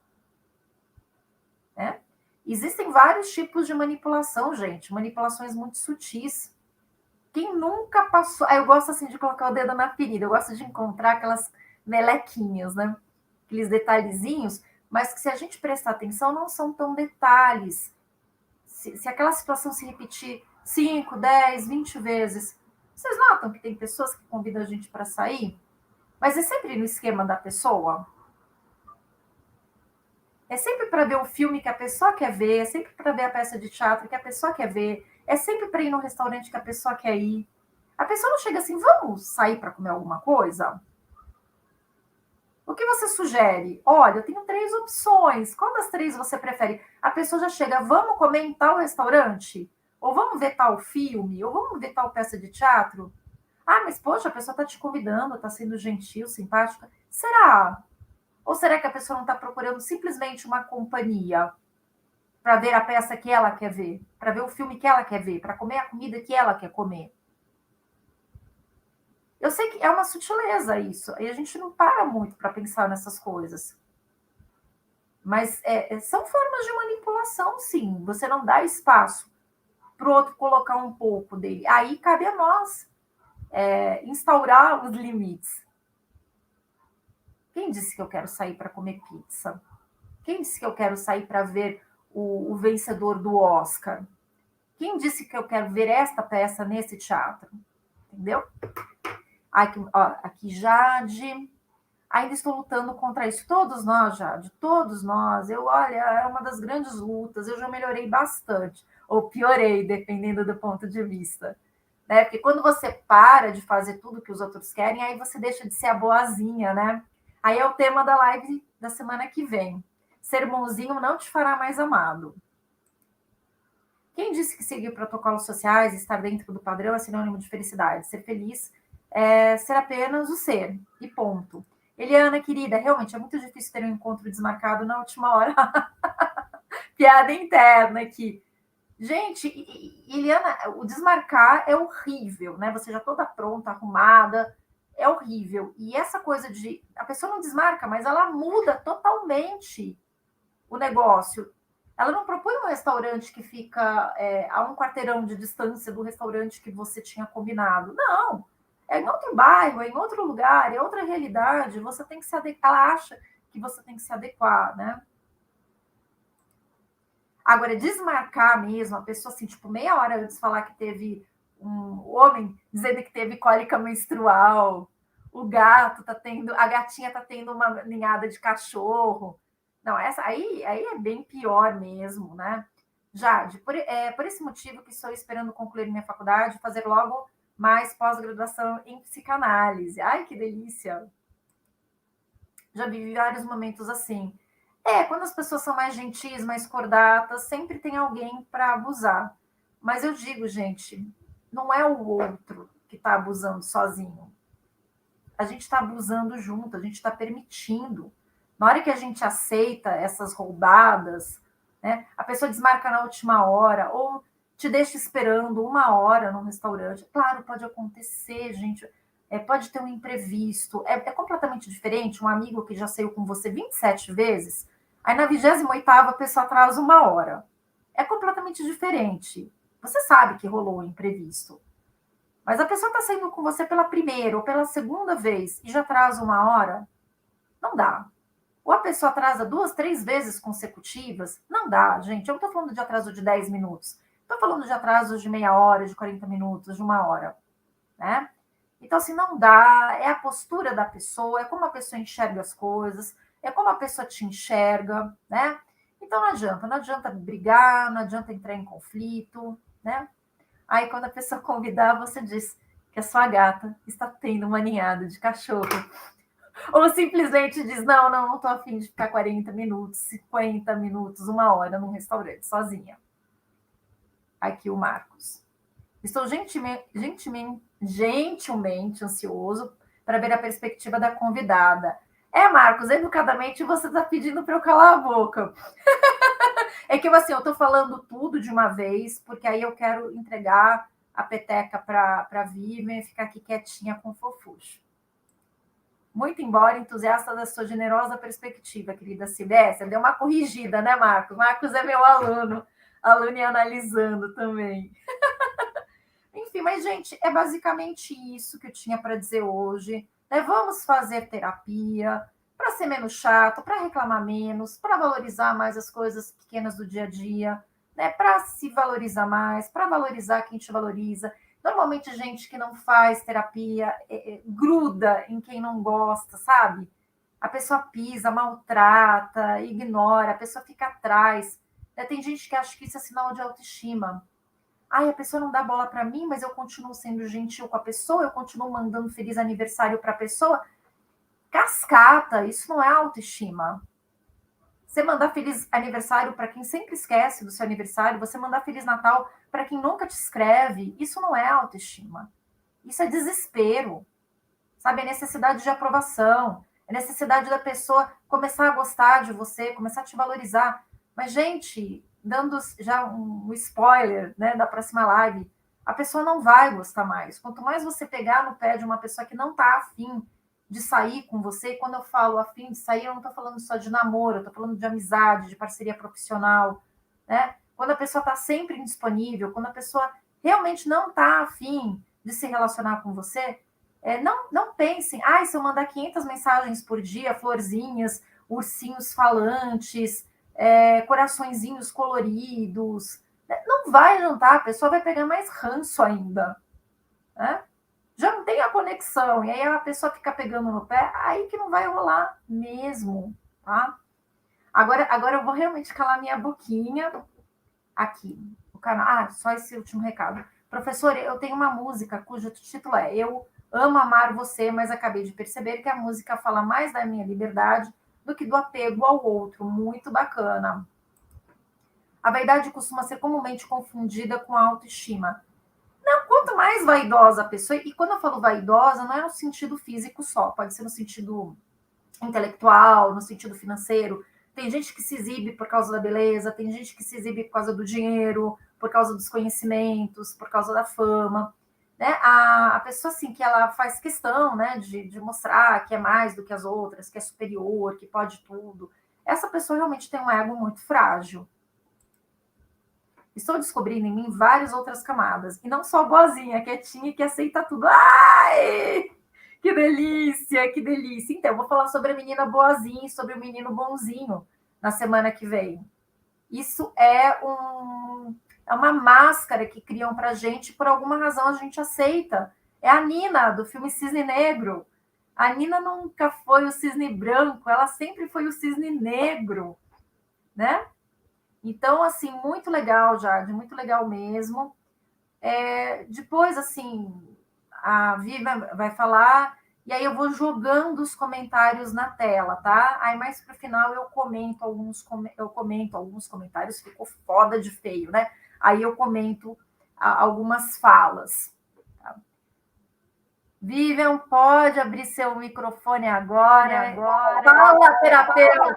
Né? Existem vários tipos de manipulação, gente. Manipulações muito sutis. Quem nunca passou... Eu gosto assim de colocar o dedo na ferida. Eu gosto de encontrar aquelas melequinhas, né? Aqueles detalhezinhos, mas que se a gente prestar atenção, não são tão detalhes. Se aquela situação se repetir 5, 10, 20 vezes, vocês notam que tem pessoas que convidam a gente para sair, mas é sempre no esquema da pessoa? É sempre para ver o filme que a pessoa quer ver, é sempre para ver a peça de teatro que a pessoa quer ver, é sempre para ir no restaurante que a pessoa quer ir. A pessoa não chega assim, vamos sair para comer alguma coisa? O que você sugere? Olha, eu tenho 3 opções. Qual das 3 você prefere? A pessoa já chega, vamos comer em tal restaurante? Ou vamos ver tal filme? Ou vamos ver tal peça de teatro? Ah, mas poxa, a pessoa está te convidando, está sendo gentil, simpática. Será? Ou será que a pessoa não está procurando simplesmente uma companhia para ver a peça que ela quer ver, para ver o filme que ela quer ver, para comer a comida que ela quer comer? Eu sei que é uma sutileza isso, e a gente não para muito para pensar nessas coisas. Mas são formas de manipulação, sim. Você não dá espaço para o outro colocar um pouco dele. Aí cabe a nós instaurar os limites. Quem disse que eu quero sair para comer pizza? Quem disse que eu quero sair para ver o vencedor do Oscar? Quem disse que eu quero ver esta peça nesse teatro? Entendeu? Aqui Jade. Ainda estou lutando contra isso. Todos nós, Jade, todos nós. Olha, é uma das grandes lutas. Eu já melhorei bastante. Ou piorei, dependendo do ponto de vista. Né? Porque quando você para de fazer tudo que os outros querem, aí você deixa de ser a boazinha, né? Aí é o tema da live da semana que vem. Ser bonzinho não te fará mais amado. Quem disse que seguir protocolos sociais, estar dentro do padrão é sinônimo de felicidade? Ser feliz é ser apenas o ser, e ponto. Eliana, querida, realmente é muito difícil ter um encontro desmarcado na última hora. Piada interna aqui. Gente, Eliana, o desmarcar é horrível, né? Você já toda pronta, arrumada, é horrível. E essa coisa de... A pessoa não desmarca, mas ela muda totalmente o negócio. Ela não propõe um restaurante que fica a um quarteirão de distância do restaurante que você tinha combinado. Não. É em outro bairro, é em outro lugar, é outra realidade. Você tem que se adequar. Ela acha que você tem que se adequar, né? Agora, desmarcar mesmo, a pessoa assim, tipo, meia hora antes falar que teve um homem dizendo que teve cólica menstrual, o gato tá tendo, a gatinha tá tendo uma ninhada de cachorro. Não, essa aí é bem pior mesmo, né? Jade, por esse motivo que estou esperando concluir minha faculdade, fazer logo mais pós-graduação em psicanálise. Ai, que delícia! Já vivi vários momentos assim. Quando as pessoas são mais gentis, mais cordatas, sempre tem alguém para abusar. Mas eu digo, gente, não é o outro que está abusando sozinho. A gente está abusando junto, a gente está permitindo. Na hora que a gente aceita essas roubadas, né, a pessoa desmarca na última hora ou te deixa esperando 1 hora num restaurante. Claro, pode acontecer, gente. Pode ter um imprevisto. É completamente diferente um amigo que já saiu com você 27 vezes, aí na 28ª a pessoa atrasa 1 hora. É completamente diferente. Você sabe que rolou um imprevisto. Mas a pessoa está saindo com você pela primeira ou pela segunda vez e já atrasa 1 hora, não dá. Ou a pessoa atrasa 2, 3 vezes consecutivas, não dá, gente. Eu não estou falando de atraso de 10 minutos. Estou falando de atrasos de meia hora, de 40 minutos, de 1 hora. Né? Então, assim, não dá. É a postura da pessoa, é como a pessoa enxerga as coisas, é como a pessoa te enxerga, né? Então, não adianta brigar, não adianta entrar em conflito, né? Aí, quando a pessoa convidar, você diz que a sua gata está tendo uma ninhada de cachorro. Ou simplesmente diz, não estou afim de ficar 40 minutos, 50 minutos, 1 hora num restaurante, sozinha. Aqui o Marcos. Estou gentilmente ansioso para ver a perspectiva da convidada. Marcos, educadamente você está pedindo para eu calar a boca. É que assim, eu estou falando tudo de uma vez, porque aí eu quero entregar a peteca para a Vivian e ficar aqui quietinha com o fofuxo. Muito embora entusiasta da sua generosa perspectiva, querida Silvia. Você deu uma corrigida, né, Marcos? Marcos é meu aluno e analisando também. Enfim, mas, gente, é basicamente isso que eu tinha para dizer hoje. Né? Vamos fazer terapia para ser menos chato, para reclamar menos, para valorizar mais as coisas pequenas do dia a dia, né? Para se valorizar mais, para valorizar quem te valoriza. Normalmente, gente que não faz terapia gruda em quem não gosta, sabe? A pessoa pisa, maltrata, ignora, a pessoa fica atrás. Né? Tem gente que acha que isso é sinal de autoestima. Ai, a pessoa não dá bola para mim, mas eu continuo sendo gentil com a pessoa, eu continuo mandando feliz aniversário para a pessoa. Cascata, isso não é autoestima. Você mandar feliz aniversário para quem sempre esquece do seu aniversário, você mandar feliz Natal para quem nunca te escreve, isso não é autoestima. Isso é desespero. Sabe, é necessidade de aprovação, é necessidade da pessoa começar a gostar de você, começar a te valorizar. Mas, gente, dando já um spoiler, né, da próxima live, a pessoa não vai gostar mais. Quanto mais você pegar no pé de uma pessoa que não está afim de sair com você, e quando eu falo afim de sair, eu não estou falando só de namoro, eu estou falando de amizade, de parceria profissional, né? Quando a pessoa está sempre indisponível, quando a pessoa realmente não está afim de se relacionar com você, não pensem, se eu mandar 500 mensagens por dia, florzinhas, ursinhos falantes, coraçõezinhos coloridos, não vai adiantar, a pessoa vai pegar mais ranço ainda, né? Já não tem a conexão, e aí a pessoa fica pegando no pé, aí que não vai rolar mesmo, tá? Agora eu vou realmente calar minha boquinha aqui no canal. Só esse último recado. Professor, eu tenho uma música cujo título é Eu Amo Amar Você, mas acabei de perceber que a música fala mais da minha liberdade do que do apego ao outro. Muito bacana. A vaidade costuma ser comumente confundida com a autoestima. Não, quanto mais vaidosa a pessoa, e quando eu falo vaidosa, não é no sentido físico só, pode ser no sentido intelectual, no sentido financeiro. Tem gente que se exibe por causa da beleza, tem gente que se exibe por causa do dinheiro, por causa dos conhecimentos, por causa da fama. Né? A pessoa, assim, que ela faz questão, né, de mostrar que é mais do que as outras, que é superior, que pode tudo. Essa pessoa realmente tem um ego muito frágil. Estou descobrindo em mim várias outras camadas. E não só boazinha, quietinha, que aceita tudo. Ai! Que delícia, que delícia. Então, eu vou falar sobre a menina boazinha e sobre o menino bonzinho na semana que vem. Isso é uma máscara que criam para a gente, por alguma razão a gente aceita. É a Nina, do filme Cisne Negro. A Nina nunca foi o cisne branco, ela sempre foi o cisne negro, né? Então, assim, muito legal, Jade, muito legal mesmo. Depois, assim, a Viva vai falar, e aí eu vou jogando os comentários na tela, tá? Aí mais para o final eu comento alguns comentários, ficou foda de feio, né? Aí eu comento algumas falas. Tá? Vivian, pode abrir seu microfone agora. Fala, terapeuta.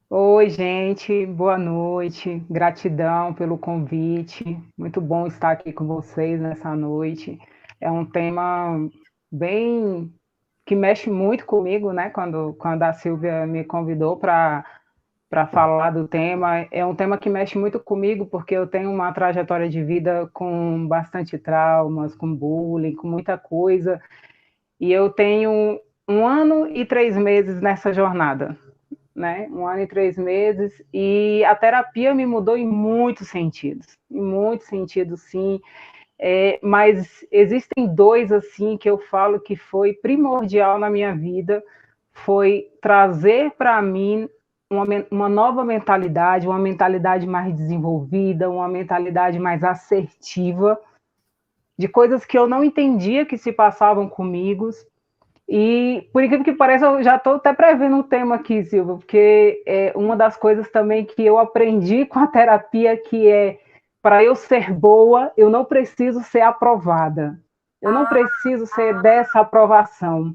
Oi, gente, boa noite, gratidão pelo convite, muito bom estar aqui com vocês nessa noite. É um tema bem que mexe muito comigo, né? Quando a Silvia me convidou para falar do tema, é um tema que mexe muito comigo, porque eu tenho uma trajetória de vida com bastante traumas, com bullying, com muita coisa, e eu tenho 1 ano e 3 meses nessa jornada, né? 1 ano e 3 meses, e a terapia me mudou em muitos sentidos, sim. Mas existem dois assim que eu falo que foi primordial na minha vida, foi trazer para mim uma nova mentalidade, uma mentalidade mais desenvolvida, uma mentalidade mais assertiva, de coisas que eu não entendia que se passavam comigo. E, por incrível que pareça, eu já estou até prevendo um tema aqui, Silvia, porque é uma das coisas também que eu aprendi com a terapia, que é, para eu ser boa, eu não preciso ser aprovada. Eu não preciso ser dessa aprovação,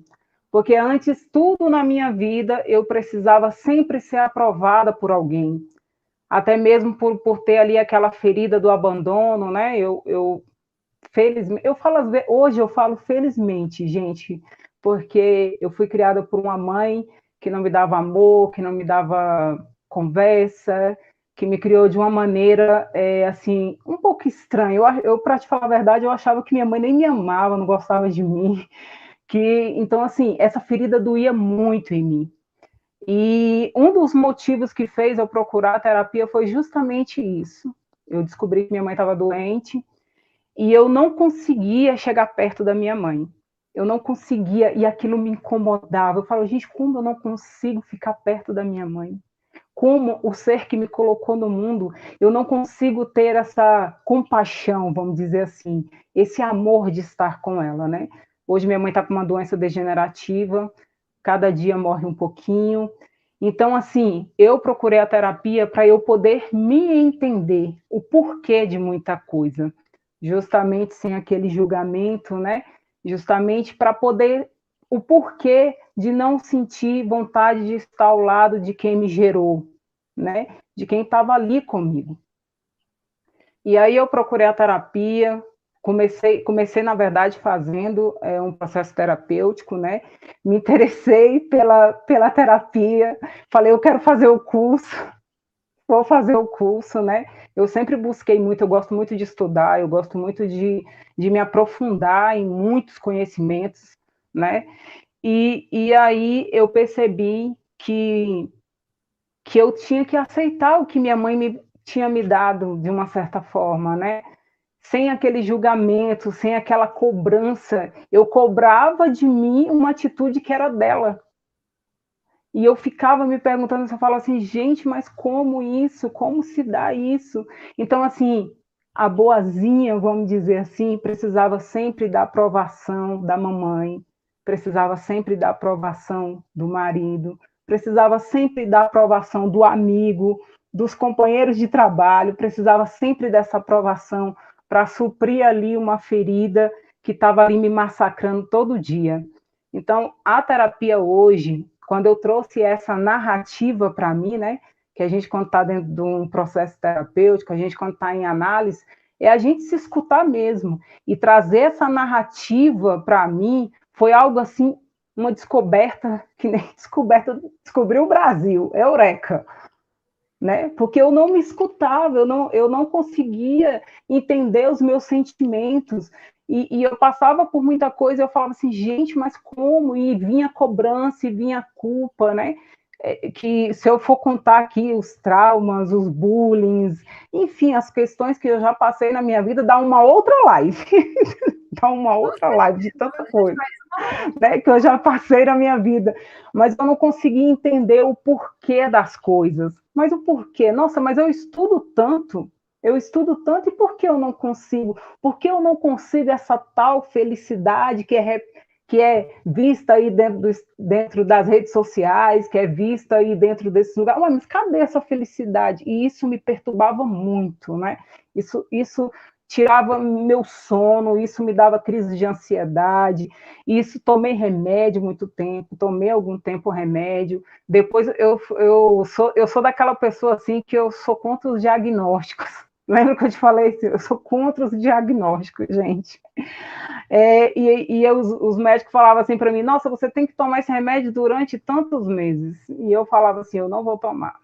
porque antes tudo na minha vida eu precisava sempre ser aprovada por alguém, até mesmo por ter ali aquela ferida do abandono, né? Felizmente, hoje eu falo felizmente, gente, porque eu fui criada por uma mãe que não me dava amor, que não me dava conversa, que me criou de uma maneira, assim, um pouco estranha. Para te falar a verdade, eu achava que minha mãe nem me amava, não gostava de mim. Então, assim, essa ferida doía muito em mim. E um dos motivos que fez eu procurar a terapia foi justamente isso. Eu descobri que minha mãe estava doente, e eu não conseguia chegar perto da minha mãe. Eu não conseguia, e aquilo me incomodava. Eu falo, gente, como eu não consigo ficar perto da minha mãe? Como o ser que me colocou no mundo, eu não consigo ter essa compaixão, vamos dizer assim, esse amor de estar com ela, né? Hoje minha mãe está com uma doença degenerativa, cada dia morre um pouquinho. Então, assim, eu procurei a terapia para eu poder me entender o porquê de muita coisa, justamente sem aquele julgamento, né? Justamente para poder o porquê de não sentir vontade de estar ao lado de quem me gerou, né? De quem estava ali comigo. E aí eu procurei a terapia, comecei na verdade fazendo um processo terapêutico, né? Me interessei pela terapia, falei eu quero fazer o curso, vou fazer o curso, né? Eu sempre busquei muito, eu gosto muito de estudar, eu gosto muito de me aprofundar em muitos conhecimentos, né? E aí eu percebi que eu tinha que aceitar o que minha mãe tinha me dado de uma certa forma, né? Sem aquele julgamento, sem aquela cobrança. Eu cobrava de mim uma atitude que era dela. E eu ficava me perguntando, eu falava assim, gente, mas como isso? Como se dá isso? Então, assim, a boazinha, vamos dizer assim, precisava sempre da aprovação da mamãe, precisava sempre da aprovação do marido, precisava sempre da aprovação do amigo, dos companheiros de trabalho, precisava sempre dessa aprovação para suprir ali uma ferida que estava ali me massacrando todo dia. Então, a terapia hoje, quando eu trouxe essa narrativa para mim, né, que a gente, quando está dentro de um processo terapêutico, a gente, quando está em análise, é a gente se escutar mesmo. E trazer essa narrativa para mim foi algo assim, uma descoberta, que nem descoberta, descobriu o Brasil, eureka, né? Porque eu não me escutava, eu não conseguia entender os meus sentimentos, e eu passava por muita coisa, eu falava assim, gente, mas como? E vinha cobrança, e vinha culpa, né? Que se eu for contar aqui os traumas, os bullying, enfim, as questões que eu já passei na minha vida, dá uma outra live, dá uma outra live de tanta coisa, né, que eu já passei na minha vida, mas eu não consegui entender o porquê das coisas. Mas o porquê? Nossa, mas eu estudo tanto, e por que eu não consigo? Por que eu não consigo essa tal felicidade que é vista aí dentro das redes sociais, que é vista aí dentro desses lugares? Ué, mas cadê essa felicidade? E isso me perturbava muito, né? Isso tirava meu sono, isso me dava crise de ansiedade, isso tomei remédio muito tempo, tomei algum tempo remédio, depois eu sou daquela pessoa assim que eu sou contra os diagnósticos, lembra que eu te falei isso? Eu sou contra os diagnósticos, gente. Os médicos falavam assim para mim, nossa, você tem que tomar esse remédio durante tantos meses, e eu falava assim, eu não vou tomar.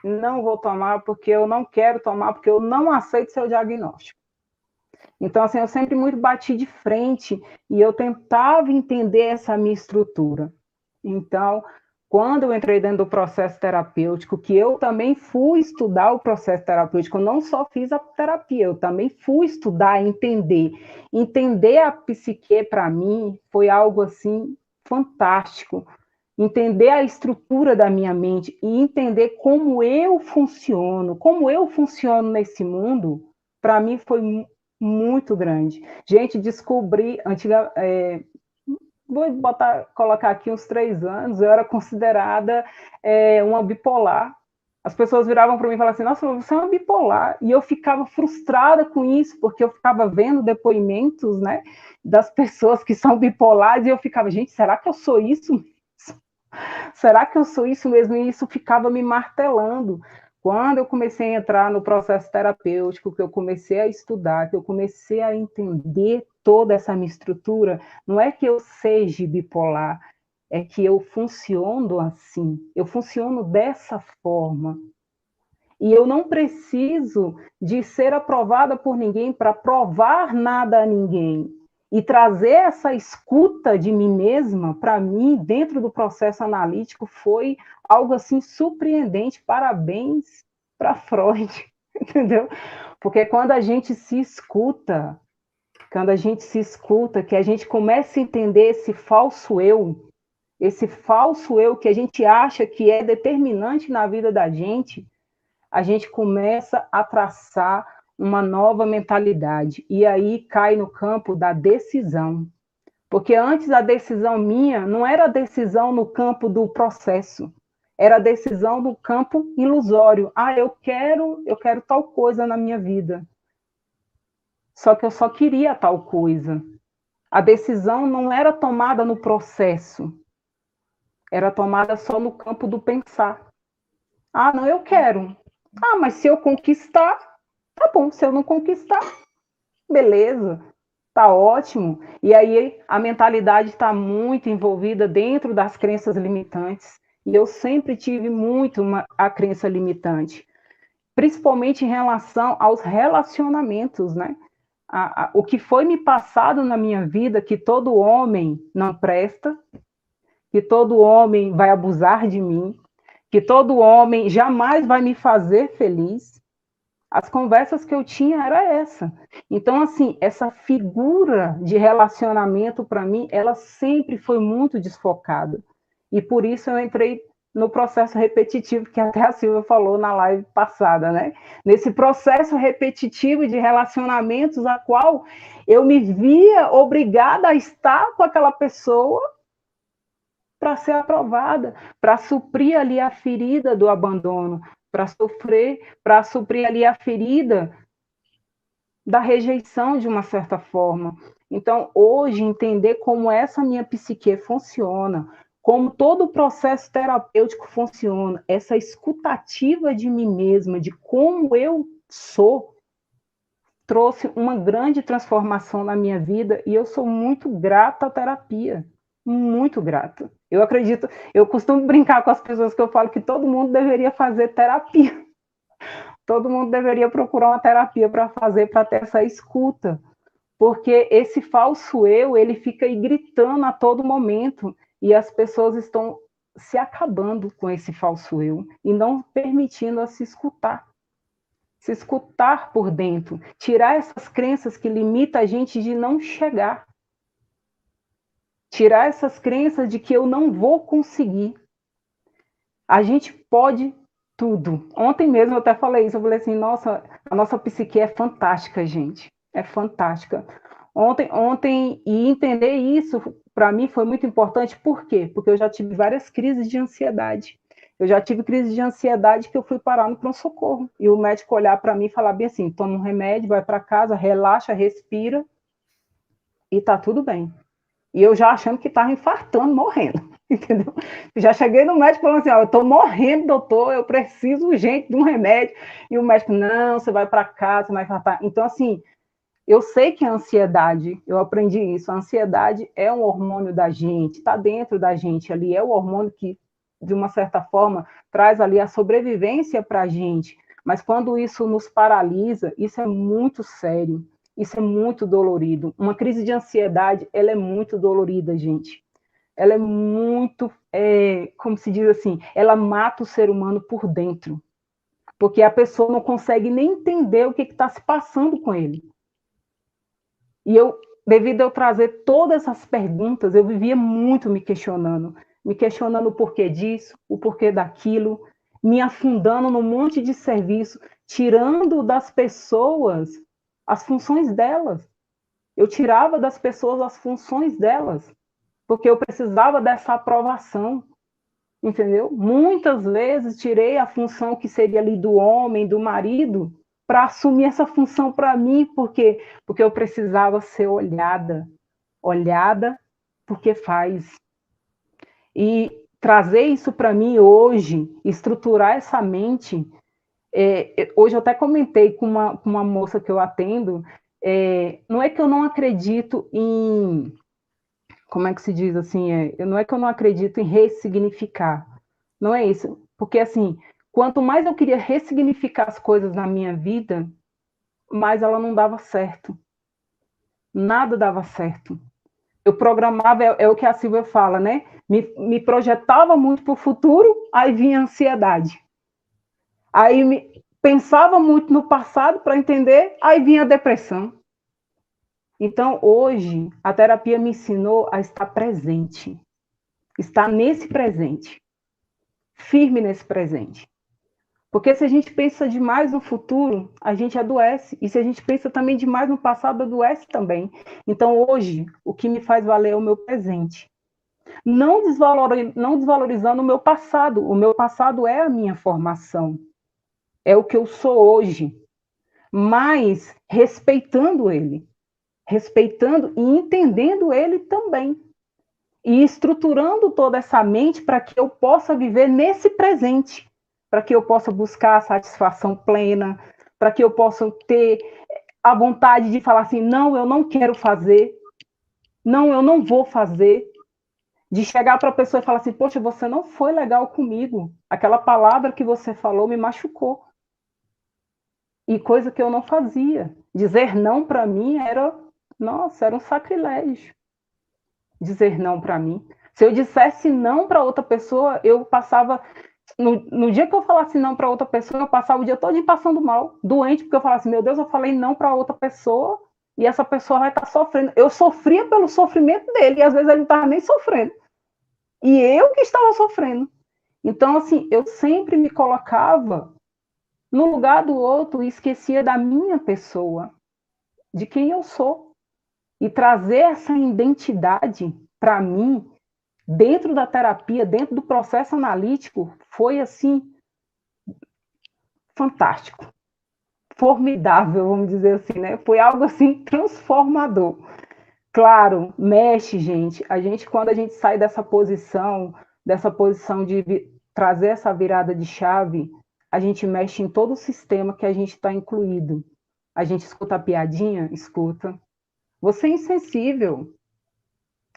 Não vou tomar porque eu não quero tomar, porque eu não aceito seu diagnóstico. Então, assim, eu sempre muito bati de frente e eu tentava entender essa minha estrutura. Então, quando eu entrei dentro do processo terapêutico, que eu também fui estudar o processo terapêutico, eu não só fiz a terapia, eu também fui estudar, entender. Entender a psique, para mim, foi algo, assim, fantástico. Entender a estrutura da minha mente e entender como eu funciono nesse mundo, para mim foi muito grande. Gente, descobri, vou colocar aqui uns 3 anos, eu era considerada uma bipolar, As pessoas viravam para mim e falavam assim, nossa, você é uma bipolar. E eu ficava frustrada com isso, porque eu ficava vendo depoimentos, né, das pessoas que são bipolares, e eu ficava, gente, será que eu sou isso? Será que eu sou isso mesmo? E isso ficava me martelando. Quando eu comecei a entrar no processo terapêutico, que eu comecei a estudar, que eu comecei a entender toda essa minha estrutura, não é que eu seja bipolar, é que eu funciono assim, eu funciono dessa forma. E eu não preciso de ser aprovada por ninguém para provar nada a ninguém. E trazer essa escuta de mim mesma, para mim, dentro do processo analítico, foi algo assim surpreendente. Parabéns para Freud, entendeu? Porque quando a gente se escuta, que a gente começa a entender esse falso eu que a gente acha que é determinante na vida da gente, a gente começa a traçar uma nova mentalidade. E aí cai no campo da decisão. Porque antes a decisão minha não era decisão no campo do processo, era decisão no campo ilusório. Ah, eu quero tal coisa na minha vida. Só que eu só queria tal coisa. A decisão não era tomada no processo, era tomada só no campo do pensar. Ah, não, eu quero. Ah, mas se eu conquistar, tá bom. Se eu não conquistar, beleza, tá ótimo. E aí a mentalidade está muito envolvida dentro das crenças limitantes. E eu sempre tive muito a crença limitante, principalmente em relação aos relacionamentos, né? O que foi me passado na minha vida, que todo homem não presta, que todo homem vai abusar de mim, que todo homem jamais vai me fazer feliz. As conversas que eu tinha era essa. Então, assim, essa figura de relacionamento, para mim, ela sempre foi muito desfocada. E por isso eu entrei no processo repetitivo, que até a Silvia falou na live passada, né? Nesse processo repetitivo de relacionamentos, a qual eu me via obrigada a estar com aquela pessoa para ser aprovada, para suprir ali a ferida do abandono, para suprir ali a ferida da rejeição de uma certa forma. Então, hoje, entender como essa minha psique funciona, como todo o processo terapêutico funciona, essa escutativa de mim mesma, de como eu sou, trouxe uma grande transformação na minha vida e eu sou muito grata à terapia, muito grata. Eu acredito, eu costumo brincar com as pessoas que eu falo que todo mundo deveria fazer terapia. Todo mundo deveria procurar uma terapia para fazer, para ter essa escuta, porque esse falso eu, ele fica aí gritando a todo momento e as pessoas estão se acabando com esse falso eu e não permitindo a se escutar por dentro, tirar essas crenças que limitam a gente de não chegar, tirar essas crenças de que eu não vou conseguir. A gente pode tudo. Ontem mesmo eu até falei isso, eu falei assim, nossa, a nossa psique é fantástica, gente, é fantástica. Ontem e entender isso, para mim, foi muito importante, por quê? Porque eu já tive várias crises de ansiedade. Eu já tive crise de ansiedade que eu fui parar no pronto-socorro. E o médico olhar para mim e falar bem assim, toma um remédio, vai para casa, relaxa, respira, e tá tudo bem. E eu já achando que estava infartando, morrendo, entendeu? Já cheguei no médico falando assim, ó, eu estou morrendo, doutor, eu preciso urgente de um remédio. E o médico, não, você vai para casa, você vai infartar. Então, assim, eu sei que a ansiedade, eu aprendi isso, a ansiedade é um hormônio da gente, está dentro da gente ali, é o hormônio que, de uma certa forma, traz ali a sobrevivência para a gente. Mas quando isso nos paralisa, isso é muito sério, isso é muito dolorido. Uma crise de ansiedade, ela é muito dolorida, gente. Ela é muito, como se diz assim, ela mata o ser humano por dentro, porque a pessoa não consegue nem entender o que está se passando com ele. E eu, devido a eu trazer todas essas perguntas, eu vivia muito me questionando o porquê disso, o porquê daquilo, me afundando num monte de serviço, tirando das pessoas as funções delas. Eu tirava das pessoas as funções delas, porque eu precisava dessa aprovação. entendeu? Muitas vezes tirei a função que seria ali do homem, do marido, para assumir essa função para mim, porque eu precisava ser olhada, olhada porque faz. E trazer isso para mim hoje, estruturar essa mente. Hoje eu até comentei com uma moça que eu atendo, não é que eu não acredito em, como é que se diz assim, não é que eu não acredito em ressignificar, não é isso, porque assim, quanto mais eu queria ressignificar as coisas na minha vida, mais ela não dava certo, nada dava certo. Eu programava, o que a Silvia fala, né? Me projetava muito para o futuro, aí vinha a ansiedade. Pensava muito no passado para entender, aí vinha a depressão. Então, hoje, a terapia me ensinou a estar presente, estar nesse presente, firme nesse presente. Porque se a gente pensa demais no futuro, a gente adoece. E se a gente pensa também demais no passado, adoece também. Então, hoje, o que me faz valer é o meu presente. Não desvalorizando o meu passado. O meu passado é a minha formação. É o que eu sou hoje. Mas respeitando ele. Respeitando e entendendo ele também. E estruturando toda essa mente para que eu possa viver nesse presente, para que eu possa buscar a satisfação plena, para que eu possa ter a vontade de falar assim, não, eu não quero fazer, não, eu não vou fazer, de chegar para a pessoa e falar assim, poxa, você não foi legal comigo, aquela palavra que você falou me machucou, e coisa que eu não fazia. Dizer não para mim era, nossa, era um sacrilégio. Dizer não para mim. Se eu dissesse não para outra pessoa, eu passava. No dia que eu falasse não para outra pessoa, eu passava o dia todo passando mal, doente, porque eu falava assim: meu Deus, eu falei não para outra pessoa e essa pessoa vai estar sofrendo. Eu sofria pelo sofrimento dele e às vezes ele não estava nem sofrendo. E eu que estava sofrendo. Então, assim, eu sempre me colocava no lugar do outro e esquecia da minha pessoa, de quem eu sou. E trazer essa identidade para mim dentro da terapia, dentro do processo analítico, foi assim fantástico, formidável, vamos dizer assim, né? Foi algo assim transformador. Claro, mexe, gente. Quando a gente sai dessa posição de trazer essa virada de chave, a gente mexe em todo o sistema que a gente está incluído. A gente escuta a piadinha? Escuta. Você é insensível.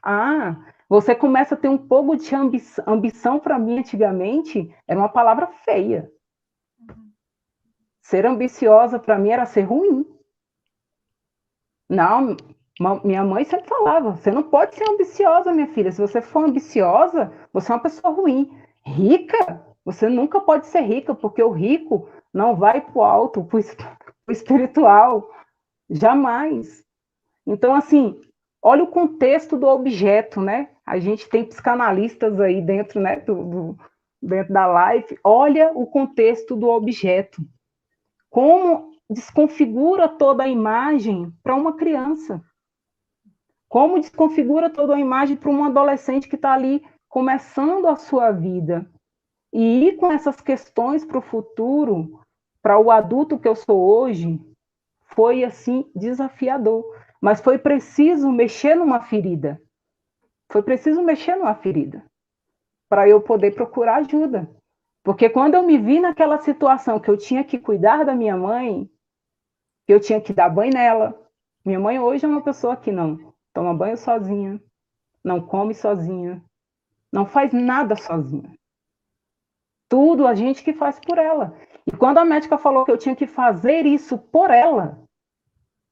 Ah, você começa a ter um pouco de ambição para mim antigamente, era uma palavra feia. Ser ambiciosa para mim era ser ruim. Não, minha mãe sempre falava, você não pode ser ambiciosa, minha filha. Se você for ambiciosa, você é uma pessoa ruim. Rica, você nunca pode ser rica, porque o rico não vai para o alto, para o espiritual. Jamais. Então, assim, olha o contexto do objeto, né? A gente tem psicanalistas aí dentro, né, dentro da live. Olha o contexto do objeto. Como desconfigura toda a imagem para uma criança. Como desconfigura toda a imagem para um adolescente que está ali começando a sua vida. E ir com essas questões para o futuro, para o adulto que eu sou hoje, foi assim desafiador. Mas foi preciso mexer numa ferida. Foi preciso mexer numa ferida para eu poder procurar ajuda. Porque quando eu me vi naquela situação que eu tinha que cuidar da minha mãe, que eu tinha que dar banho nela. Minha mãe hoje é uma pessoa que não toma banho sozinha, não come sozinha, não faz nada sozinha. Tudo a gente que faz por ela. E quando a médica falou que eu tinha que fazer isso por ela,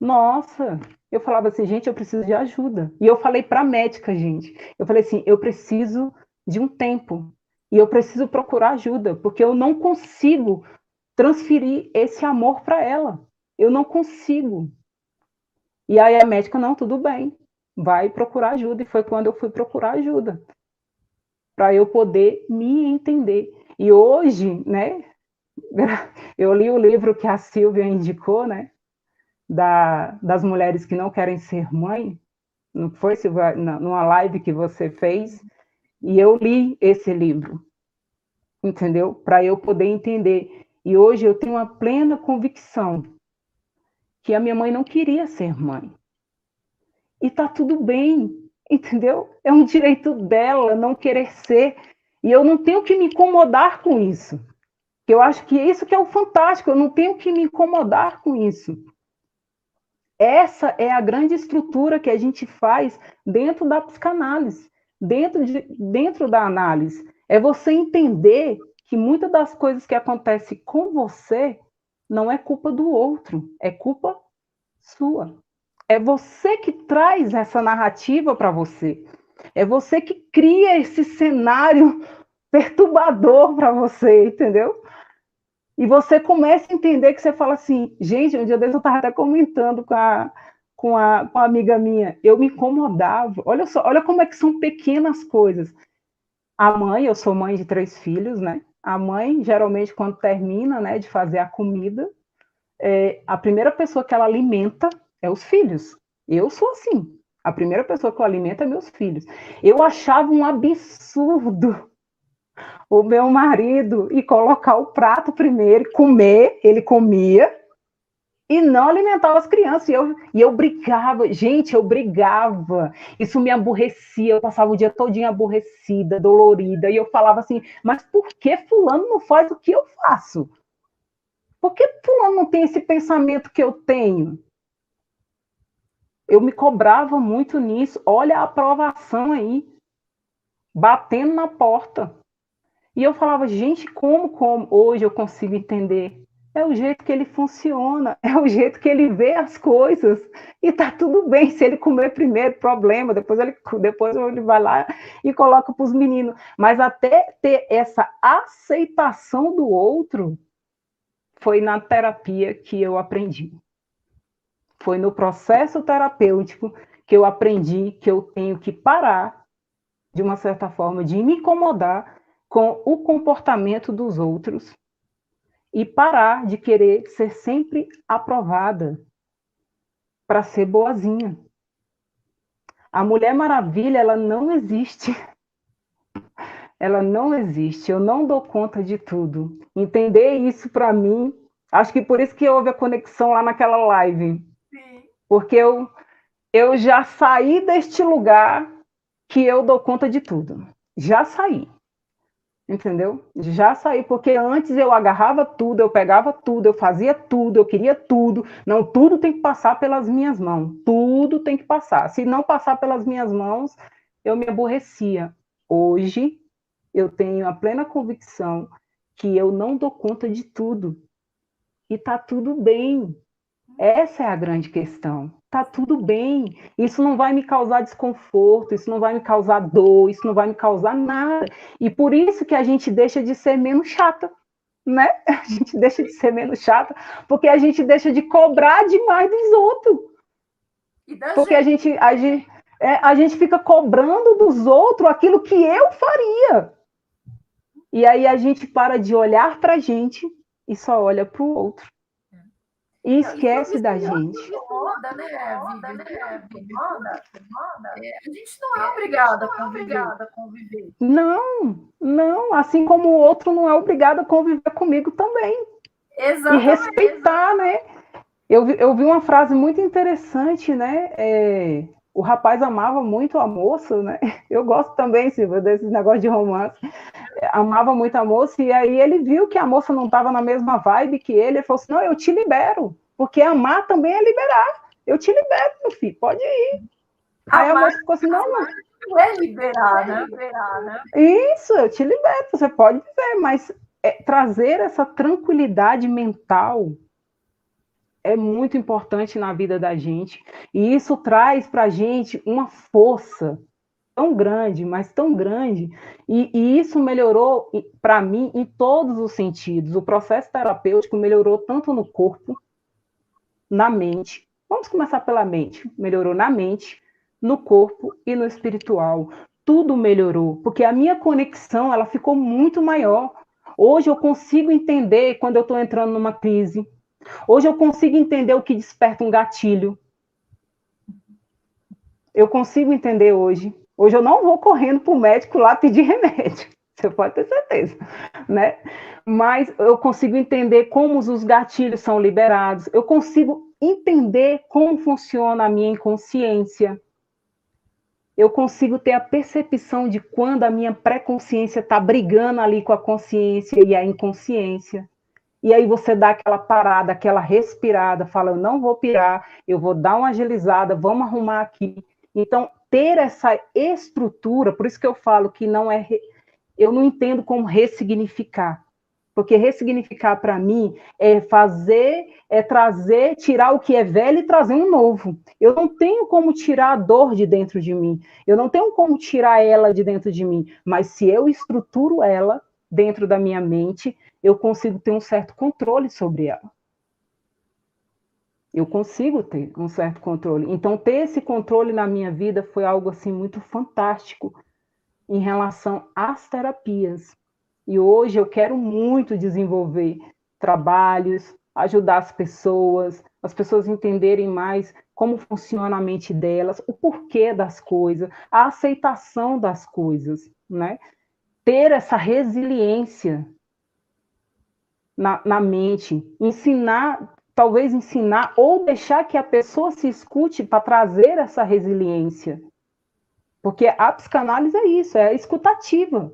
nossa, eu falava assim, gente, eu preciso de ajuda. E eu falei para a médica, gente, eu falei assim, eu preciso de um tempo e eu preciso procurar ajuda, porque eu não consigo transferir esse amor para ela. Eu não consigo. E aí a médica, não, tudo bem, vai procurar ajuda. E foi quando eu fui procurar ajuda, para eu poder me entender. E hoje, né, eu li o livro que a Silvia indicou, né, das mulheres que não querem ser mãe, não foi, Silvia, numa live que você fez, e eu li esse livro. entendeu? Para eu poder entender. E hoje eu tenho uma plena convicção que a minha mãe não queria ser mãe. E tá tudo bem, entendeu? É um direito dela não querer ser. E eu não tenho que me incomodar com isso. Eu acho que isso que é o fantástico, eu não tenho que me incomodar com isso. Essa é a grande estrutura que a gente faz dentro da psicanálise, dentro da análise. É você entender que muitas das coisas que acontecem com você não é culpa do outro, é culpa sua. É você que traz essa narrativa para você. É você que cria esse cenário perturbador para você, entendeu? E você começa a entender que você fala assim, gente, um dia desse eu estava até comentando com a amiga minha, eu me incomodava. Olha só, olha como é que são pequenas coisas. A mãe, eu sou mãe de 3 filhos, né? A mãe, geralmente, quando termina, né, de fazer a comida, a primeira pessoa que ela alimenta é os filhos. Eu sou assim. A primeira pessoa que eu alimento é meus filhos. Eu achava um absurdo o meu marido e colocar o prato primeiro, comer, ele comia, e não alimentava as crianças. E eu brigava, gente, eu brigava. Isso me aborrecia, eu passava o dia todinho aborrecida, dolorida, e eu falava assim, mas por que fulano não faz o que eu faço? Por que fulano não tem esse pensamento que eu tenho? Eu me cobrava muito nisso. Olha a aprovação aí, batendo na porta. E eu falava, gente, como hoje eu consigo entender? É o jeito que ele funciona, é o jeito que ele vê as coisas. E tá tudo bem se ele comer primeiro, problema, depois ele vai lá e coloca para os meninos. Mas até ter essa aceitação do outro, foi na terapia que eu aprendi. Foi no processo terapêutico que eu aprendi que eu tenho que parar, de uma certa forma, de me incomodar com o comportamento dos outros e parar de querer ser sempre aprovada para ser boazinha. A Mulher Maravilha, ela não existe. Ela não existe. Eu não dou conta de tudo. Entender isso para mim, acho que por isso que houve a conexão lá naquela live. Sim. Porque eu já saí deste lugar que eu dou conta de tudo. Já saí. Entendeu? Já saí, porque antes eu agarrava tudo, eu pegava tudo, eu fazia tudo, eu queria tudo. Não, tudo tem que passar pelas minhas mãos. Tudo tem que passar. Se não passar pelas minhas mãos, eu me aborrecia. Hoje, eu tenho a plena convicção que eu não dou conta de tudo. E tá tudo bem. Essa é a grande questão. Tá tudo bem. Isso não vai me causar desconforto, isso não vai me causar dor, isso não vai me causar nada. E por isso que a gente deixa de ser menos chata, né? A gente deixa de ser menos chata, porque a gente deixa de cobrar demais dos outros. E da Porque gente. a gente fica cobrando dos outros aquilo que eu faria. E aí a gente para de olhar para a gente e só olha para o outro. E esquece da gente. Incomoda, né, Vivi? Incomoda. A gente não é obrigada a conviver. Não. Assim como o outro não é obrigado a conviver comigo também. Exatamente. E respeitar, né? Eu vi uma frase muito interessante, né? O rapaz amava muito a moça, né? Eu gosto também, Silvia, desse negócio de romance. Amava muito a moça, e aí ele viu que a moça não estava na mesma vibe que ele falou assim, não, eu te libero, porque amar também é liberar. Eu te libero, meu filho, pode ir. Aí a moça ficou assim, não é liberar, né? Isso, eu te libero, você pode viver, mas trazer essa tranquilidade mental é muito importante na vida da gente, e isso traz para a gente uma força tão grande, mas tão grande, e isso melhorou para mim em todos os sentidos. O processo terapêutico melhorou tanto no corpo, na mente. Vamos começar pela mente. Melhorou na mente, no corpo e no espiritual. Tudo melhorou, porque a minha conexão ela ficou muito maior. Hoje eu consigo entender quando eu estou entrando numa crise. Hoje eu consigo entender o que desperta um gatilho. Eu consigo entender hoje. Hoje eu não vou correndo para o médico lá pedir remédio. Você pode ter certeza, né? Mas eu consigo entender como os gatilhos são liberados, eu consigo entender como funciona a minha inconsciência, eu consigo ter a percepção de quando a minha pré-consciência está brigando ali com a consciência e a inconsciência. E aí você dá aquela parada, aquela respirada, fala, eu não vou pirar, eu vou dar uma agilizada, vamos arrumar aqui. Então, ter essa estrutura, por isso que eu falo que não é, eu não entendo como ressignificar, porque ressignificar para mim é fazer, é trazer, tirar o que é velho e trazer um novo. Eu não tenho como tirar a dor de dentro de mim, eu não tenho como tirar ela de dentro de mim, mas se eu estruturo ela dentro da minha mente, eu consigo ter um certo controle sobre ela. Eu consigo ter um certo controle. Então, ter esse controle na minha vida foi algo assim muito fantástico em relação às terapias. E hoje eu quero muito desenvolver trabalhos, ajudar as pessoas entenderem mais como funciona a mente delas, o porquê das coisas, a aceitação das coisas, né? Ter essa resiliência na mente, ensinar, talvez ensinar ou deixar que a pessoa se escute para trazer essa resiliência. Porque a psicanálise é isso, é a escutativa.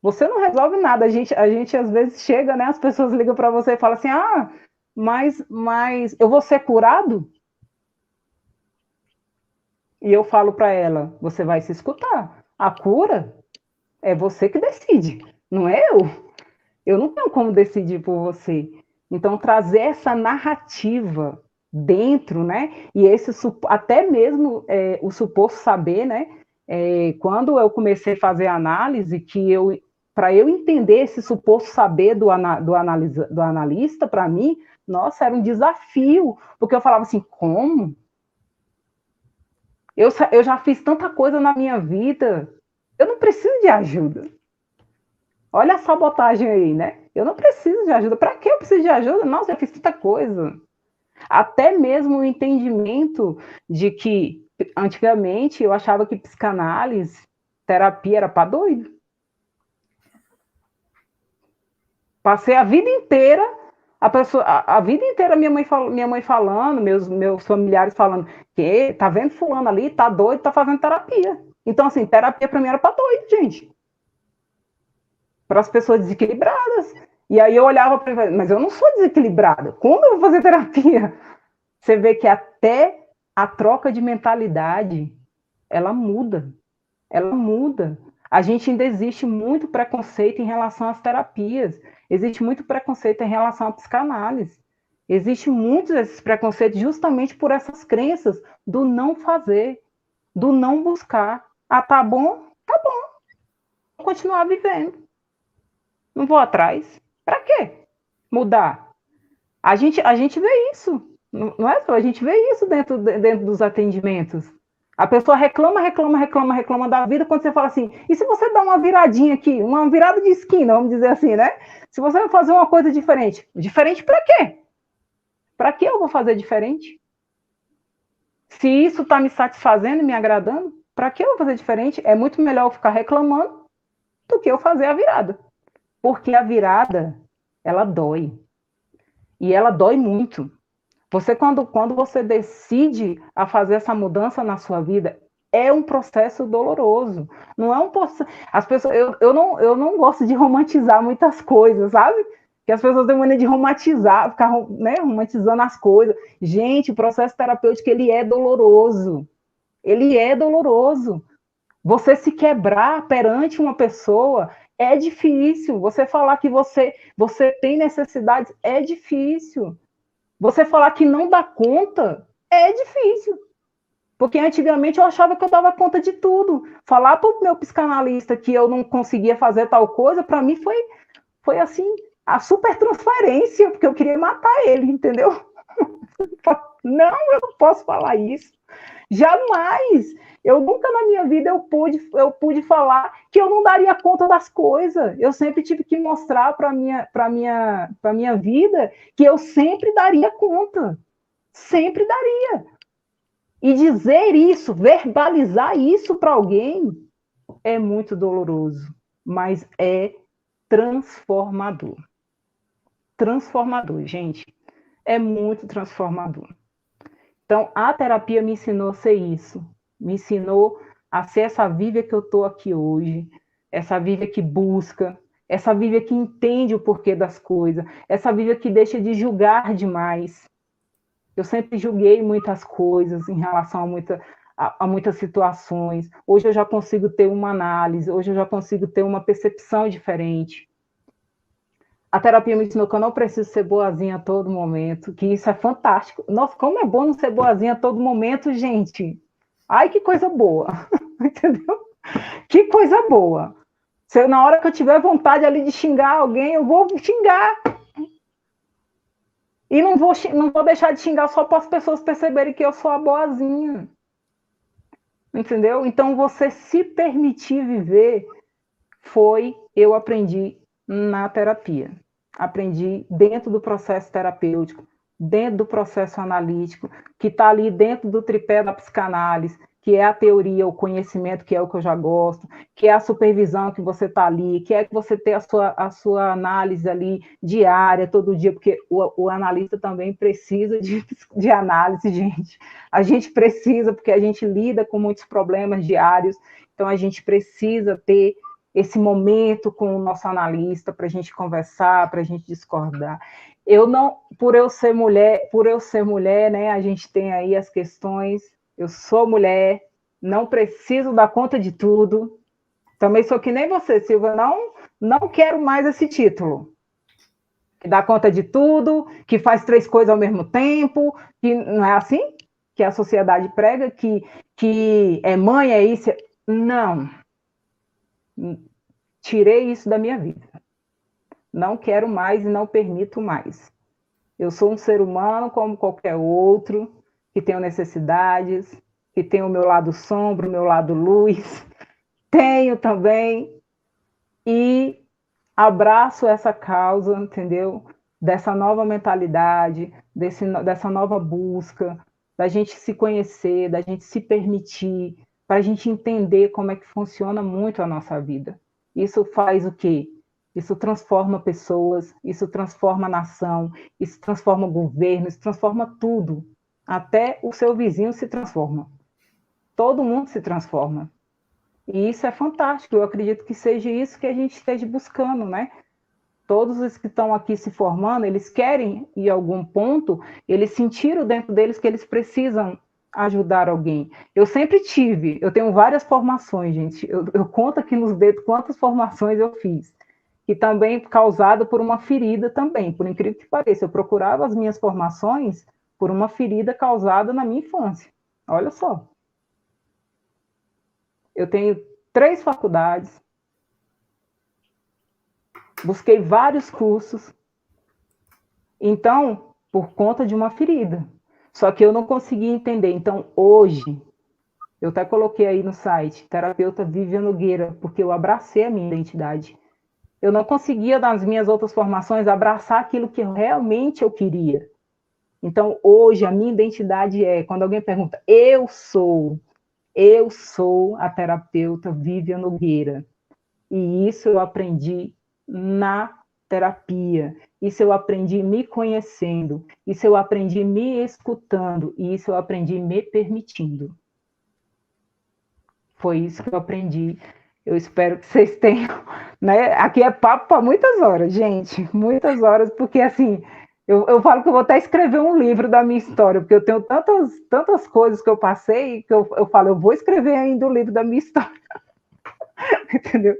Você não resolve nada. A gente às vezes chega, né? As pessoas ligam para você e falam assim: ah, mas eu vou ser curado? E eu falo para ela: você vai se escutar. A cura é você que decide, não é eu. Eu não tenho como decidir por você. Então, trazer essa narrativa dentro, né? E esse até mesmo o suposto saber, né? Quando eu comecei a fazer análise, que eu para eu entender esse suposto saber do analista, para mim, nossa, era um desafio, porque eu falava assim, como? Eu já fiz tanta coisa na minha vida, eu não preciso de ajuda. Olha a sabotagem aí, né? Eu não preciso de ajuda. Para que eu preciso de ajuda? Nossa, eu fiz tanta coisa. Até mesmo o entendimento de que, antigamente, eu achava que psicanálise, terapia era para doido. Passei a vida inteira, a vida inteira minha mãe falando, meus familiares falando, que tá vendo fulano ali, tá doido, tá fazendo terapia. Então, assim, terapia para mim era para doido, gente. Para as pessoas desequilibradas. E aí eu olhava para ele, mas eu não sou desequilibrada. Como eu vou fazer terapia? Você vê que até a troca de mentalidade, ela muda. Ela muda. A gente ainda existe muito preconceito em relação às terapias. Existe muito preconceito em relação à psicanálise. Existe muitos desses preconceitos justamente por essas crenças do não fazer, do não buscar. Ah, tá bom? Tá bom. Vou continuar vivendo. Não vou atrás. Para quê? Mudar. A gente vê isso. Não é só, a gente vê isso dentro dos atendimentos. A pessoa reclama da vida quando você fala assim, e se você dá uma viradinha aqui, uma virada de esquina, vamos dizer assim, né? Se você vai fazer uma coisa diferente. Diferente para quê? Para que eu vou fazer diferente? Se isso está me satisfazendo e me agradando, para que eu vou fazer diferente? É muito melhor eu ficar reclamando do que eu fazer a virada. Porque a virada, ela dói. E ela dói muito. Você, quando você decide a fazer essa mudança na sua vida, é um processo doloroso. Não é um processo. As pessoas, eu não gosto de romantizar muitas coisas, sabe? Que as pessoas têm maneira de romantizar, ficar, né, romantizando as coisas. Gente, o processo terapêutico, ele é doloroso. Ele é doloroso. Você se quebrar perante uma pessoa é difícil. Você falar que você tem necessidades é difícil. Você falar que não dá conta é difícil. Porque antigamente eu achava que eu dava conta de tudo. Falar para o meu psicanalista que eu não conseguia fazer tal coisa, para mim foi assim, a super transferência, porque eu queria matar ele, entendeu? Não, eu não posso falar isso. Jamais. Eu nunca na minha vida eu pude falar que eu não daria conta das coisas. Eu sempre tive que mostrar para minha vida que eu sempre daria conta. Sempre daria. E dizer isso, verbalizar isso para alguém é muito doloroso. mas é transformador. Transformador, gente. É muito transformador. Então, a terapia me ensinou a ser isso. Me ensinou a ser essa Vívia que eu estou aqui hoje. Essa Vívia que busca. Essa Vívia que entende o porquê das coisas. Essa Vívia que deixa de julgar demais. Eu sempre julguei muitas coisas em relação a muitas situações. Hoje eu já consigo ter uma análise. Hoje eu já consigo ter uma percepção diferente. A terapia me ensinou que eu não preciso ser boazinha a todo momento, que isso é fantástico. Nossa, como é bom não ser boazinha a todo momento, gente. Ai, que coisa boa. Entendeu? Que coisa boa. Se na hora que eu tiver vontade ali de xingar alguém, eu vou xingar. E não vou deixar de xingar só para as pessoas perceberem que eu sou a boazinha. Entendeu? Então, você se permitir viver eu aprendi na terapia. Aprendi dentro do processo terapêutico, dentro do processo analítico, que está ali dentro do tripé da psicanálise, que é a teoria, o conhecimento, que é o que eu já gosto, que é a supervisão que você está ali, que é que você tem a sua análise ali diária, todo dia, porque o analista também precisa de análise, gente. A gente precisa, porque a gente lida com muitos problemas diários, então a gente precisa ter esse momento com o nosso analista para a gente conversar, para a gente discordar. Eu não, por eu ser mulher, né, a gente tem aí as questões, eu sou mulher, não preciso dar conta de tudo, também sou que nem você, Silvia, não quero mais esse título, que dá conta de tudo, que faz 3 coisas ao mesmo tempo, que não é assim que a sociedade prega, que é mãe, é isso, não, tirei isso da minha vida. Não quero mais e não permito mais. Eu sou um ser humano como qualquer outro, que tenho necessidades, que tenho o meu lado sombra, o meu lado luz. Tenho também. E abraço essa causa, entendeu? Dessa nova mentalidade, dessa nova busca, da gente se conhecer, da gente se permitir, para a gente entender como é que funciona muito a nossa vida. Isso faz o quê? Isso transforma pessoas, isso transforma a nação, isso transforma o governo, isso transforma tudo. Até o seu vizinho se transforma. Todo mundo se transforma. E isso é fantástico. Eu acredito que seja isso que a gente esteja buscando, né? Todos os que estão aqui se formando, eles querem, em algum ponto, eles sentiram dentro deles que eles precisam ajudar alguém. Eu sempre tive, eu tenho várias formações, gente. Eu conto aqui nos dedos quantas formações eu fiz. E também causada por uma ferida também, por incrível que pareça. Eu procurava as minhas formações por uma ferida causada na minha infância. Olha só. Eu tenho 3 faculdades, busquei vários cursos, então, por conta de uma ferida. Só que eu não conseguia entender. Então, hoje, eu até coloquei aí no site, terapeuta Vivian Nogueira, porque eu abracei a minha identidade. Eu não conseguia, nas minhas outras formações, abraçar aquilo que realmente eu queria. Então, hoje, a minha identidade quando alguém pergunta, eu sou a terapeuta Vivian Nogueira. E isso eu aprendi na terapia. Isso eu aprendi me conhecendo. Isso eu aprendi me escutando. E isso eu aprendi me permitindo. Foi isso que eu aprendi. Eu espero que vocês tenham, né? Aqui é papo para muitas horas, gente. Muitas horas, porque assim, eu falo que eu vou até escrever um livro da minha história, porque eu tenho tantas coisas que eu passei que eu falo, eu vou escrever ainda o livro da minha história. Entendeu?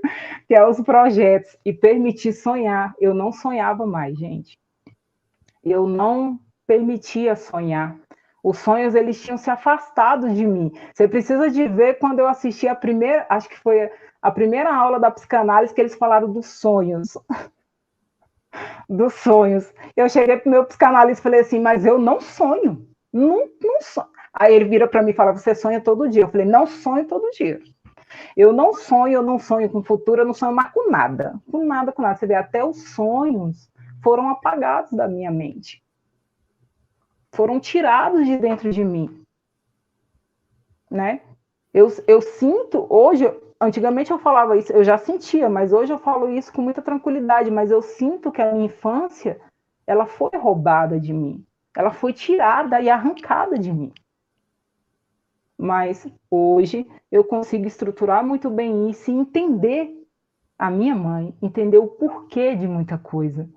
Que é os projetos e permitir sonhar. Eu não sonhava mais, gente. Eu não permitia sonhar. Os sonhos, eles tinham se afastado de mim. Você precisa de ver quando eu assisti a primeira, acho que foi a primeira aula da psicanálise que eles falaram dos sonhos. Dos sonhos. Eu cheguei para o meu psicanalista e falei assim, mas eu não sonho. Não sonho. Aí ele vira para mim e fala, você sonha todo dia. Eu falei, não sonho todo dia. Eu não sonho com o futuro, eu não sonho mais com nada. Com nada, com nada. Você vê, até os sonhos foram apagados da minha mente. Foram tirados de dentro de mim. Né? Eu sinto, hoje, antigamente eu falava isso, eu já sentia, mas hoje eu falo isso com muita tranquilidade, mas eu sinto que a minha infância, ela foi roubada de mim, ela foi tirada e arrancada de mim. Mas hoje eu consigo estruturar muito bem isso e entender a minha mãe, entender o porquê de muita coisa.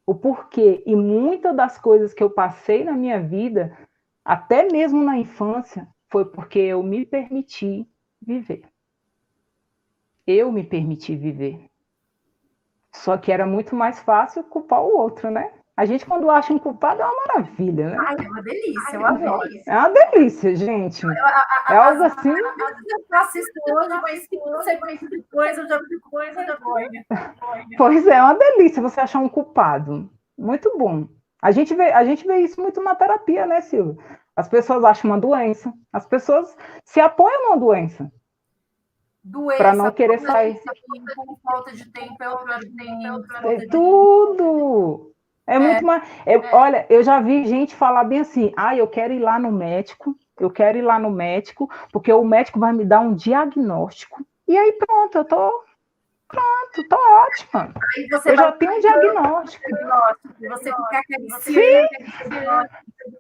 O porquê. E muitas das coisas que eu passei na minha vida, até mesmo na infância, foi porque eu me permiti viver. Eu me permiti viver. Só que era muito mais fácil culpar o outro, né? A gente, quando acha um culpado, é uma maravilha, né? Ai, é uma delícia, eu adoro. É uma delícia, gente. É algo assim. Eu assisto hoje, mas não sei depois, eu já fico com vergonha. Pois é uma delícia você achar um culpado. Muito bom. A gente vê isso muito na terapia, né, Silvia? As pessoas acham uma doença, as pessoas se apoiam numa doença. Para não querer sair. Com falta de tempo é outro argumento. Tudo! É muito mais. Olha, eu já vi gente falar bem assim: eu quero ir lá no médico, porque o médico vai me dar um diagnóstico. E aí pronto, tô ótima. Eu já tenho um diagnóstico. Você fica acariciando.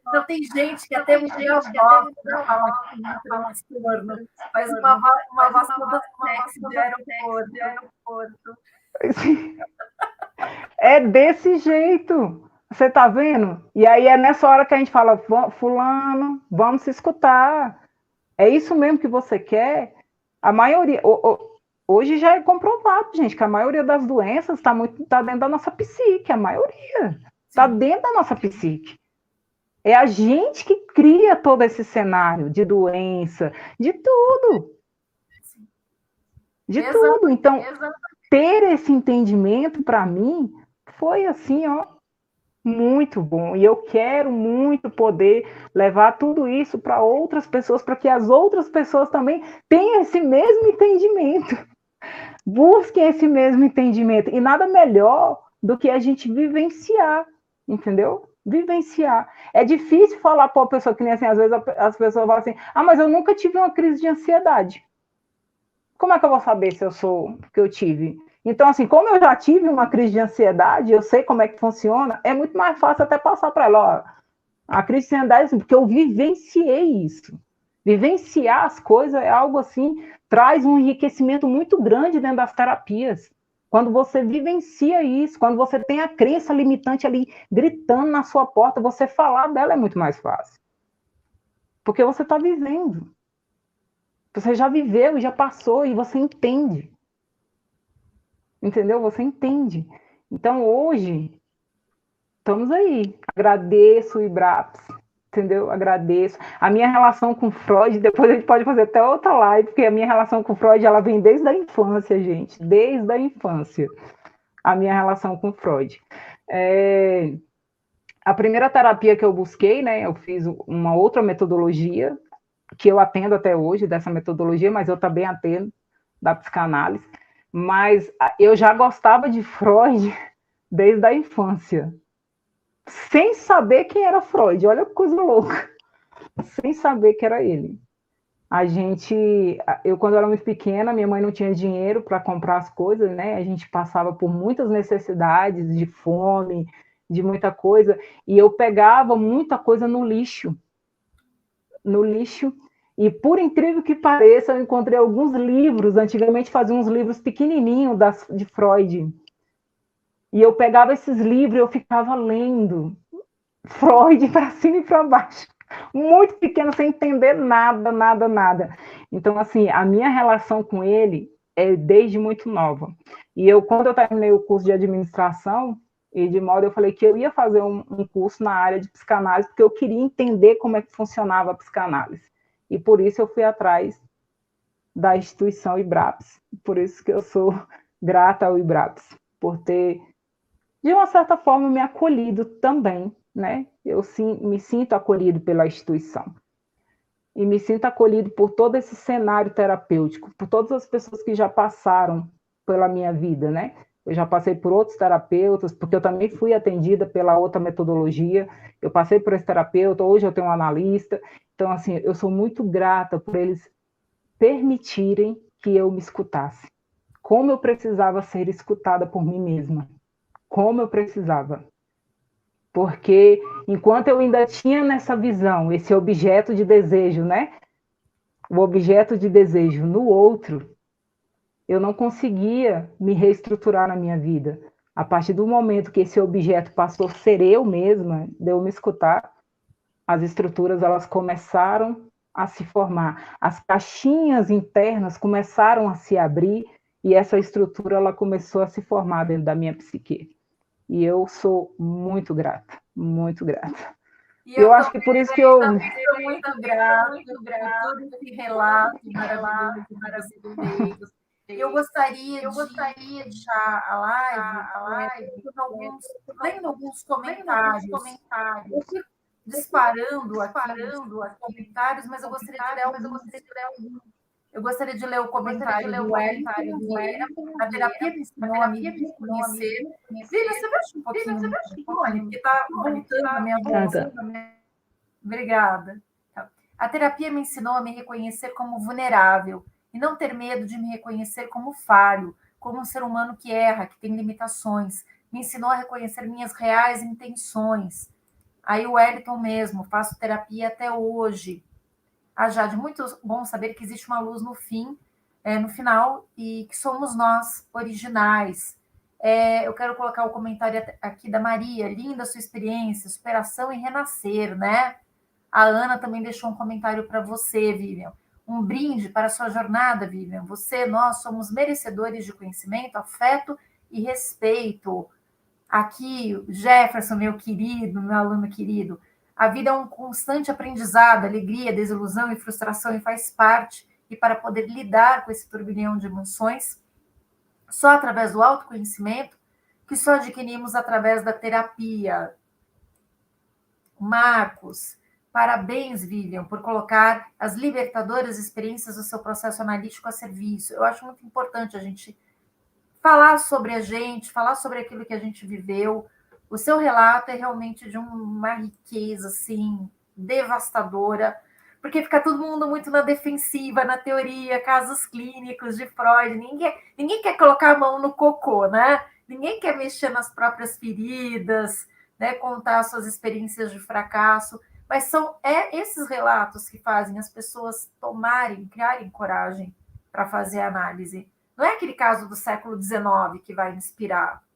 Então tem gente que até um dia volta para falar com o transtorno, faz uma vasculha sexy de aeroporto. É desse jeito. Você tá vendo? E aí é nessa hora que a gente fala, fulano, vamos se escutar. É isso mesmo que você quer? A maioria, hoje já é comprovado, gente, que a maioria das doenças está dentro da nossa psique, a maioria está dentro da nossa psique. É a gente que cria todo esse cenário de doença, de tudo. De tudo. Então, ter esse entendimento, para mim, foi assim, muito bom. E eu quero muito poder levar tudo isso para outras pessoas, para que as outras pessoas também tenham esse mesmo entendimento. Busquem esse mesmo entendimento. E nada melhor do que a gente vivenciar, entendeu? Vivenciar. É difícil falar para a pessoa que nem assim, às vezes as pessoas falam assim, mas eu nunca tive uma crise de ansiedade. Como é que eu vou saber se eu sou que eu tive? Então, assim, como eu já tive uma crise de ansiedade, eu sei como é que funciona, é muito mais fácil até passar para ela, a crise de ansiedade, porque eu vivenciei isso. Vivenciar as coisas é algo assim, traz um enriquecimento muito grande dentro das terapias. Quando você vivencia isso, quando você tem a crença limitante ali gritando na sua porta, você falar dela é muito mais fácil. Porque você está vivendo. Você já viveu e já passou e você entende. Entendeu? Você entende. Então, hoje, estamos aí. Agradeço o IBRAPS, entendeu? Agradeço. A minha relação com Freud, depois a gente pode fazer até outra live, porque a minha relação com Freud, ela vem desde a infância, gente. Desde a infância. A minha relação com Freud. A primeira terapia que eu busquei, né? Eu fiz uma outra metodologia, que eu atendo até hoje, dessa metodologia, mas eu também atendo da psicanálise. Mas eu já gostava de Freud desde a infância, sem saber quem era Freud. Olha que coisa louca. Sem saber que era ele. Eu quando era muito pequena, minha mãe não tinha dinheiro para comprar as coisas, né? A gente passava por muitas necessidades, de fome, de muita coisa, e eu pegava muita coisa no lixo. No lixo. E por incrível que pareça, eu encontrei alguns livros, antigamente faziam uns livros pequenininhos de Freud. E eu pegava esses livros e eu ficava lendo Freud para cima e para baixo. Muito pequeno, sem entender nada, nada, nada. Então, assim, a minha relação com ele é desde muito nova. E quando eu terminei o curso de administração e de moda, eu falei que eu ia fazer um curso na área de psicanálise, porque eu queria entender como é que funcionava a psicanálise. E por isso eu fui atrás da instituição IBRAPS. Por isso que eu sou grata ao IBRAPS, por ter, de uma certa forma, me acolhido também, né? Eu sim, me sinto acolhido pela instituição. E me sinto acolhido por todo esse cenário terapêutico, por todas as pessoas que já passaram pela minha vida, né? Eu já passei por outros terapeutas, porque eu também fui atendida pela outra metodologia. Eu passei por esse terapeuta, hoje eu tenho um analista. Então, assim, eu sou muito grata por eles permitirem que eu me escutasse. Como eu precisava ser escutada por mim mesma. Como eu precisava. Porque enquanto eu ainda tinha nessa visão, esse objeto de desejo, né? O objeto de desejo no outro, eu não conseguia me reestruturar na minha vida. A partir do momento que esse objeto passou a ser eu mesma, de eu me escutar, as estruturas elas começaram a se formar, as caixinhas internas começaram a se abrir e essa estrutura ela começou a se formar dentro da minha psique. E eu sou muito grata, muito grata. E eu acho que por isso que eu também sou muito grata por todo esse relato maravilhoso que você fez. Eu gostaria de deixar a live lendo alguns comentários. Eu fui disparando aqui os comentários, mas eu gostaria de ler alguns. Eu gostaria de ler o comentário do Wellington Vieira. A terapia me ensinou a me reconhecer. Vivian, você baixa um pouquinho o microfone, porque está voltando a minha voz. Obrigada. A terapia me ensinou a me reconhecer como vulnerável e não ter medo de me reconhecer como falho, como um ser humano que erra, que tem limitações. Me ensinou a reconhecer minhas reais intenções. Aí o Wellington mesmo, faço terapia até hoje. A Jade, muito bom saber que existe uma luz no fim, no final, e que somos nós, originais. Eu quero colocar o comentário aqui da Maria. Linda sua experiência, superação e renascer, né? A Ana também deixou um comentário para você, Vivian. Um brinde para a sua jornada, Vivian. Você, nós somos merecedores de conhecimento, afeto e respeito. Aqui, Jefferson, meu querido, meu aluno querido. A vida é um constante aprendizado, alegria, desilusão e frustração, e faz parte. E para poder lidar com esse turbilhão de emoções, só através do autoconhecimento, que só adquirimos através da terapia. Marcos, parabéns, Vivian, por colocar as libertadoras experiências do seu processo analítico a serviço. Eu acho muito importante a gente falar sobre a gente, falar sobre aquilo que a gente viveu. O seu relato é realmente de uma riqueza, assim, devastadora, porque fica todo mundo muito na defensiva, na teoria, casos clínicos de Freud. Ninguém quer colocar a mão no cocô, né? Ninguém quer mexer nas próprias feridas, né? Contar suas experiências de fracasso. Mas são esses relatos que fazem as pessoas criarem coragem para fazer a análise. Não é aquele caso do século XIX que vai inspirar.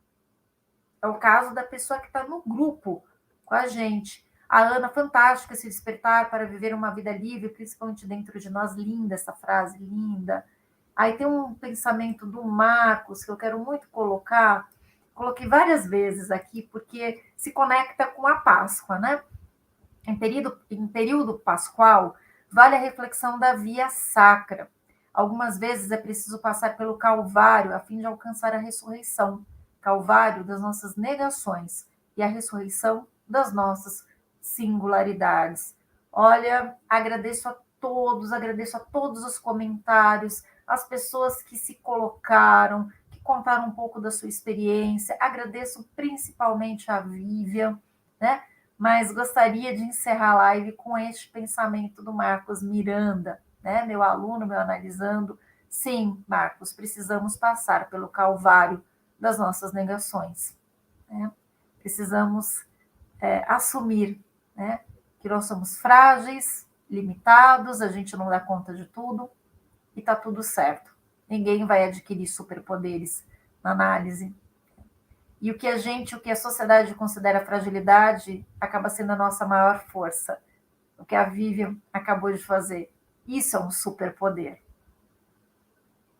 É o caso da pessoa que está no grupo com a gente. A Ana, fantástica, se despertar para viver uma vida livre, principalmente dentro de nós. Linda essa frase, linda. Aí tem um pensamento do Marcos, que eu quero muito colocar. Coloquei várias vezes aqui, porque se conecta com a Páscoa, né? Em período pascual, vale a reflexão da via sacra. Algumas vezes é preciso passar pelo Calvário a fim de alcançar a ressurreição. Calvário das nossas negações e a ressurreição das nossas singularidades. Olha, agradeço a todos os comentários, as pessoas que se colocaram, que contaram um pouco da sua experiência. Agradeço principalmente a Vivian, né? Mas gostaria de encerrar a live com este pensamento do Marcos Miranda, né? Meu aluno, meu analisando. Sim, Marcos, precisamos passar pelo calvário das nossas negações, né? Precisamos assumir, né, que nós somos frágeis, limitados, a gente não dá conta de tudo e está tudo certo. Ninguém vai adquirir superpoderes na análise. E o que a sociedade considera fragilidade acaba sendo a nossa maior força. O que a Vivian acabou de fazer. Isso é um superpoder.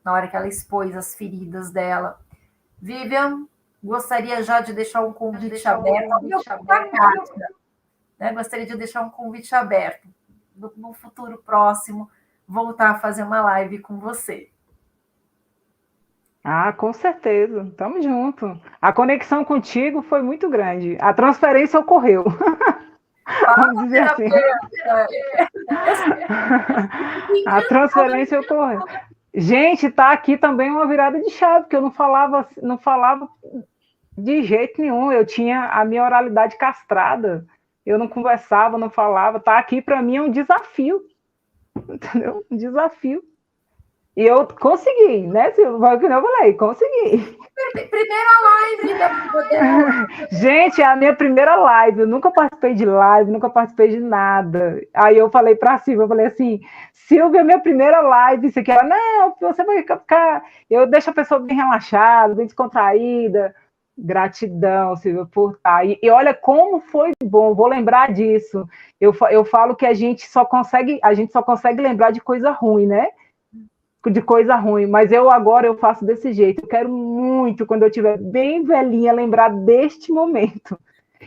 Na hora que ela expôs as feridas dela. Vivian, gostaria já de deixar um convite aberto. Né? Gostaria de deixar um convite aberto. No futuro próximo, voltar a fazer uma live com você. Ah, com certeza. Tamo junto. A conexão contigo foi muito grande. A transferência ocorreu. Vamos dizer assim. A transferência ocorreu. Gente, tá aqui também uma virada de chave, porque eu não falava de jeito nenhum. Eu tinha a minha oralidade castrada. Eu não conversava, não falava. Tá aqui para mim é um desafio. Entendeu? Um desafio. E eu consegui, né, Silvia? Que eu falei, consegui. Primeira live da Poder. Gente, é a minha primeira live. Eu nunca participei de live, nunca participei de nada. Aí eu falei para a Silvia, eu falei assim, Silvia, é minha primeira live. Você quer? Não, você vai ficar. Eu deixo a pessoa bem relaxada, bem descontraída. Gratidão, Silvia, por estar. E olha como foi bom, vou lembrar disso. Eu falo que a gente só consegue lembrar de coisa ruim, né? De coisa ruim, mas eu agora eu faço desse jeito. Eu quero muito, quando eu estiver bem velhinha, lembrar deste momento.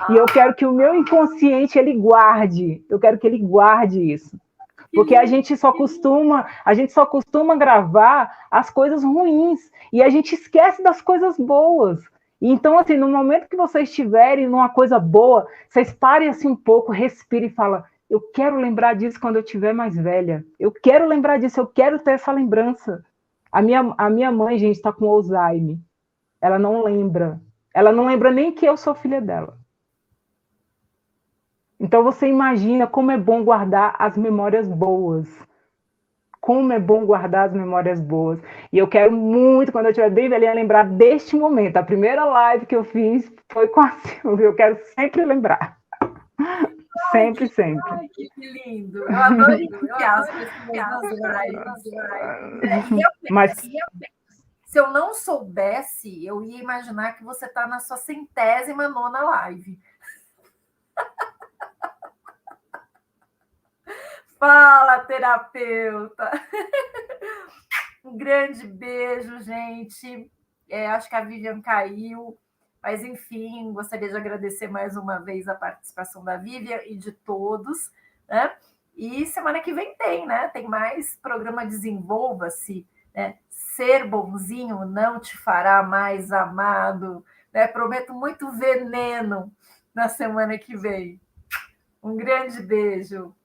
E eu quero que o meu inconsciente ele guarde. Eu quero que ele guarde isso. Porque a gente só costuma gravar as coisas ruins e a gente esquece das coisas boas. Então, assim, no momento que vocês estiverem numa coisa boa, vocês parem assim um pouco, respirem e falam: eu quero lembrar disso quando eu estiver mais velha. Eu quero lembrar disso, eu quero ter essa lembrança. A minha mãe, gente, está com Alzheimer. Ela não lembra. Ela não lembra nem que eu sou filha dela. Então você imagina como é bom guardar as memórias boas. Como é bom guardar as memórias boas. E eu quero muito, quando eu estiver bem velhinha, lembrar deste momento. A primeira live que eu fiz foi com a Silvia. Eu quero sempre lembrar. Sempre, sempre. Ai, que lindo. Eu adoro iniciar as pessoas nas lives. Mas Se eu não soubesse, eu ia imaginar que você está na sua 109ª live. Fala, terapeuta! Um grande beijo, gente. Acho que a Vivian caiu, mas enfim, gostaria de agradecer mais uma vez a participação da Vivian e de todos, né? E semana que vem tem, né? Tem mais programa Desenvolva-se, né? Ser bonzinho não te fará mais amado, né? Prometo muito veneno na semana que vem. Um grande beijo.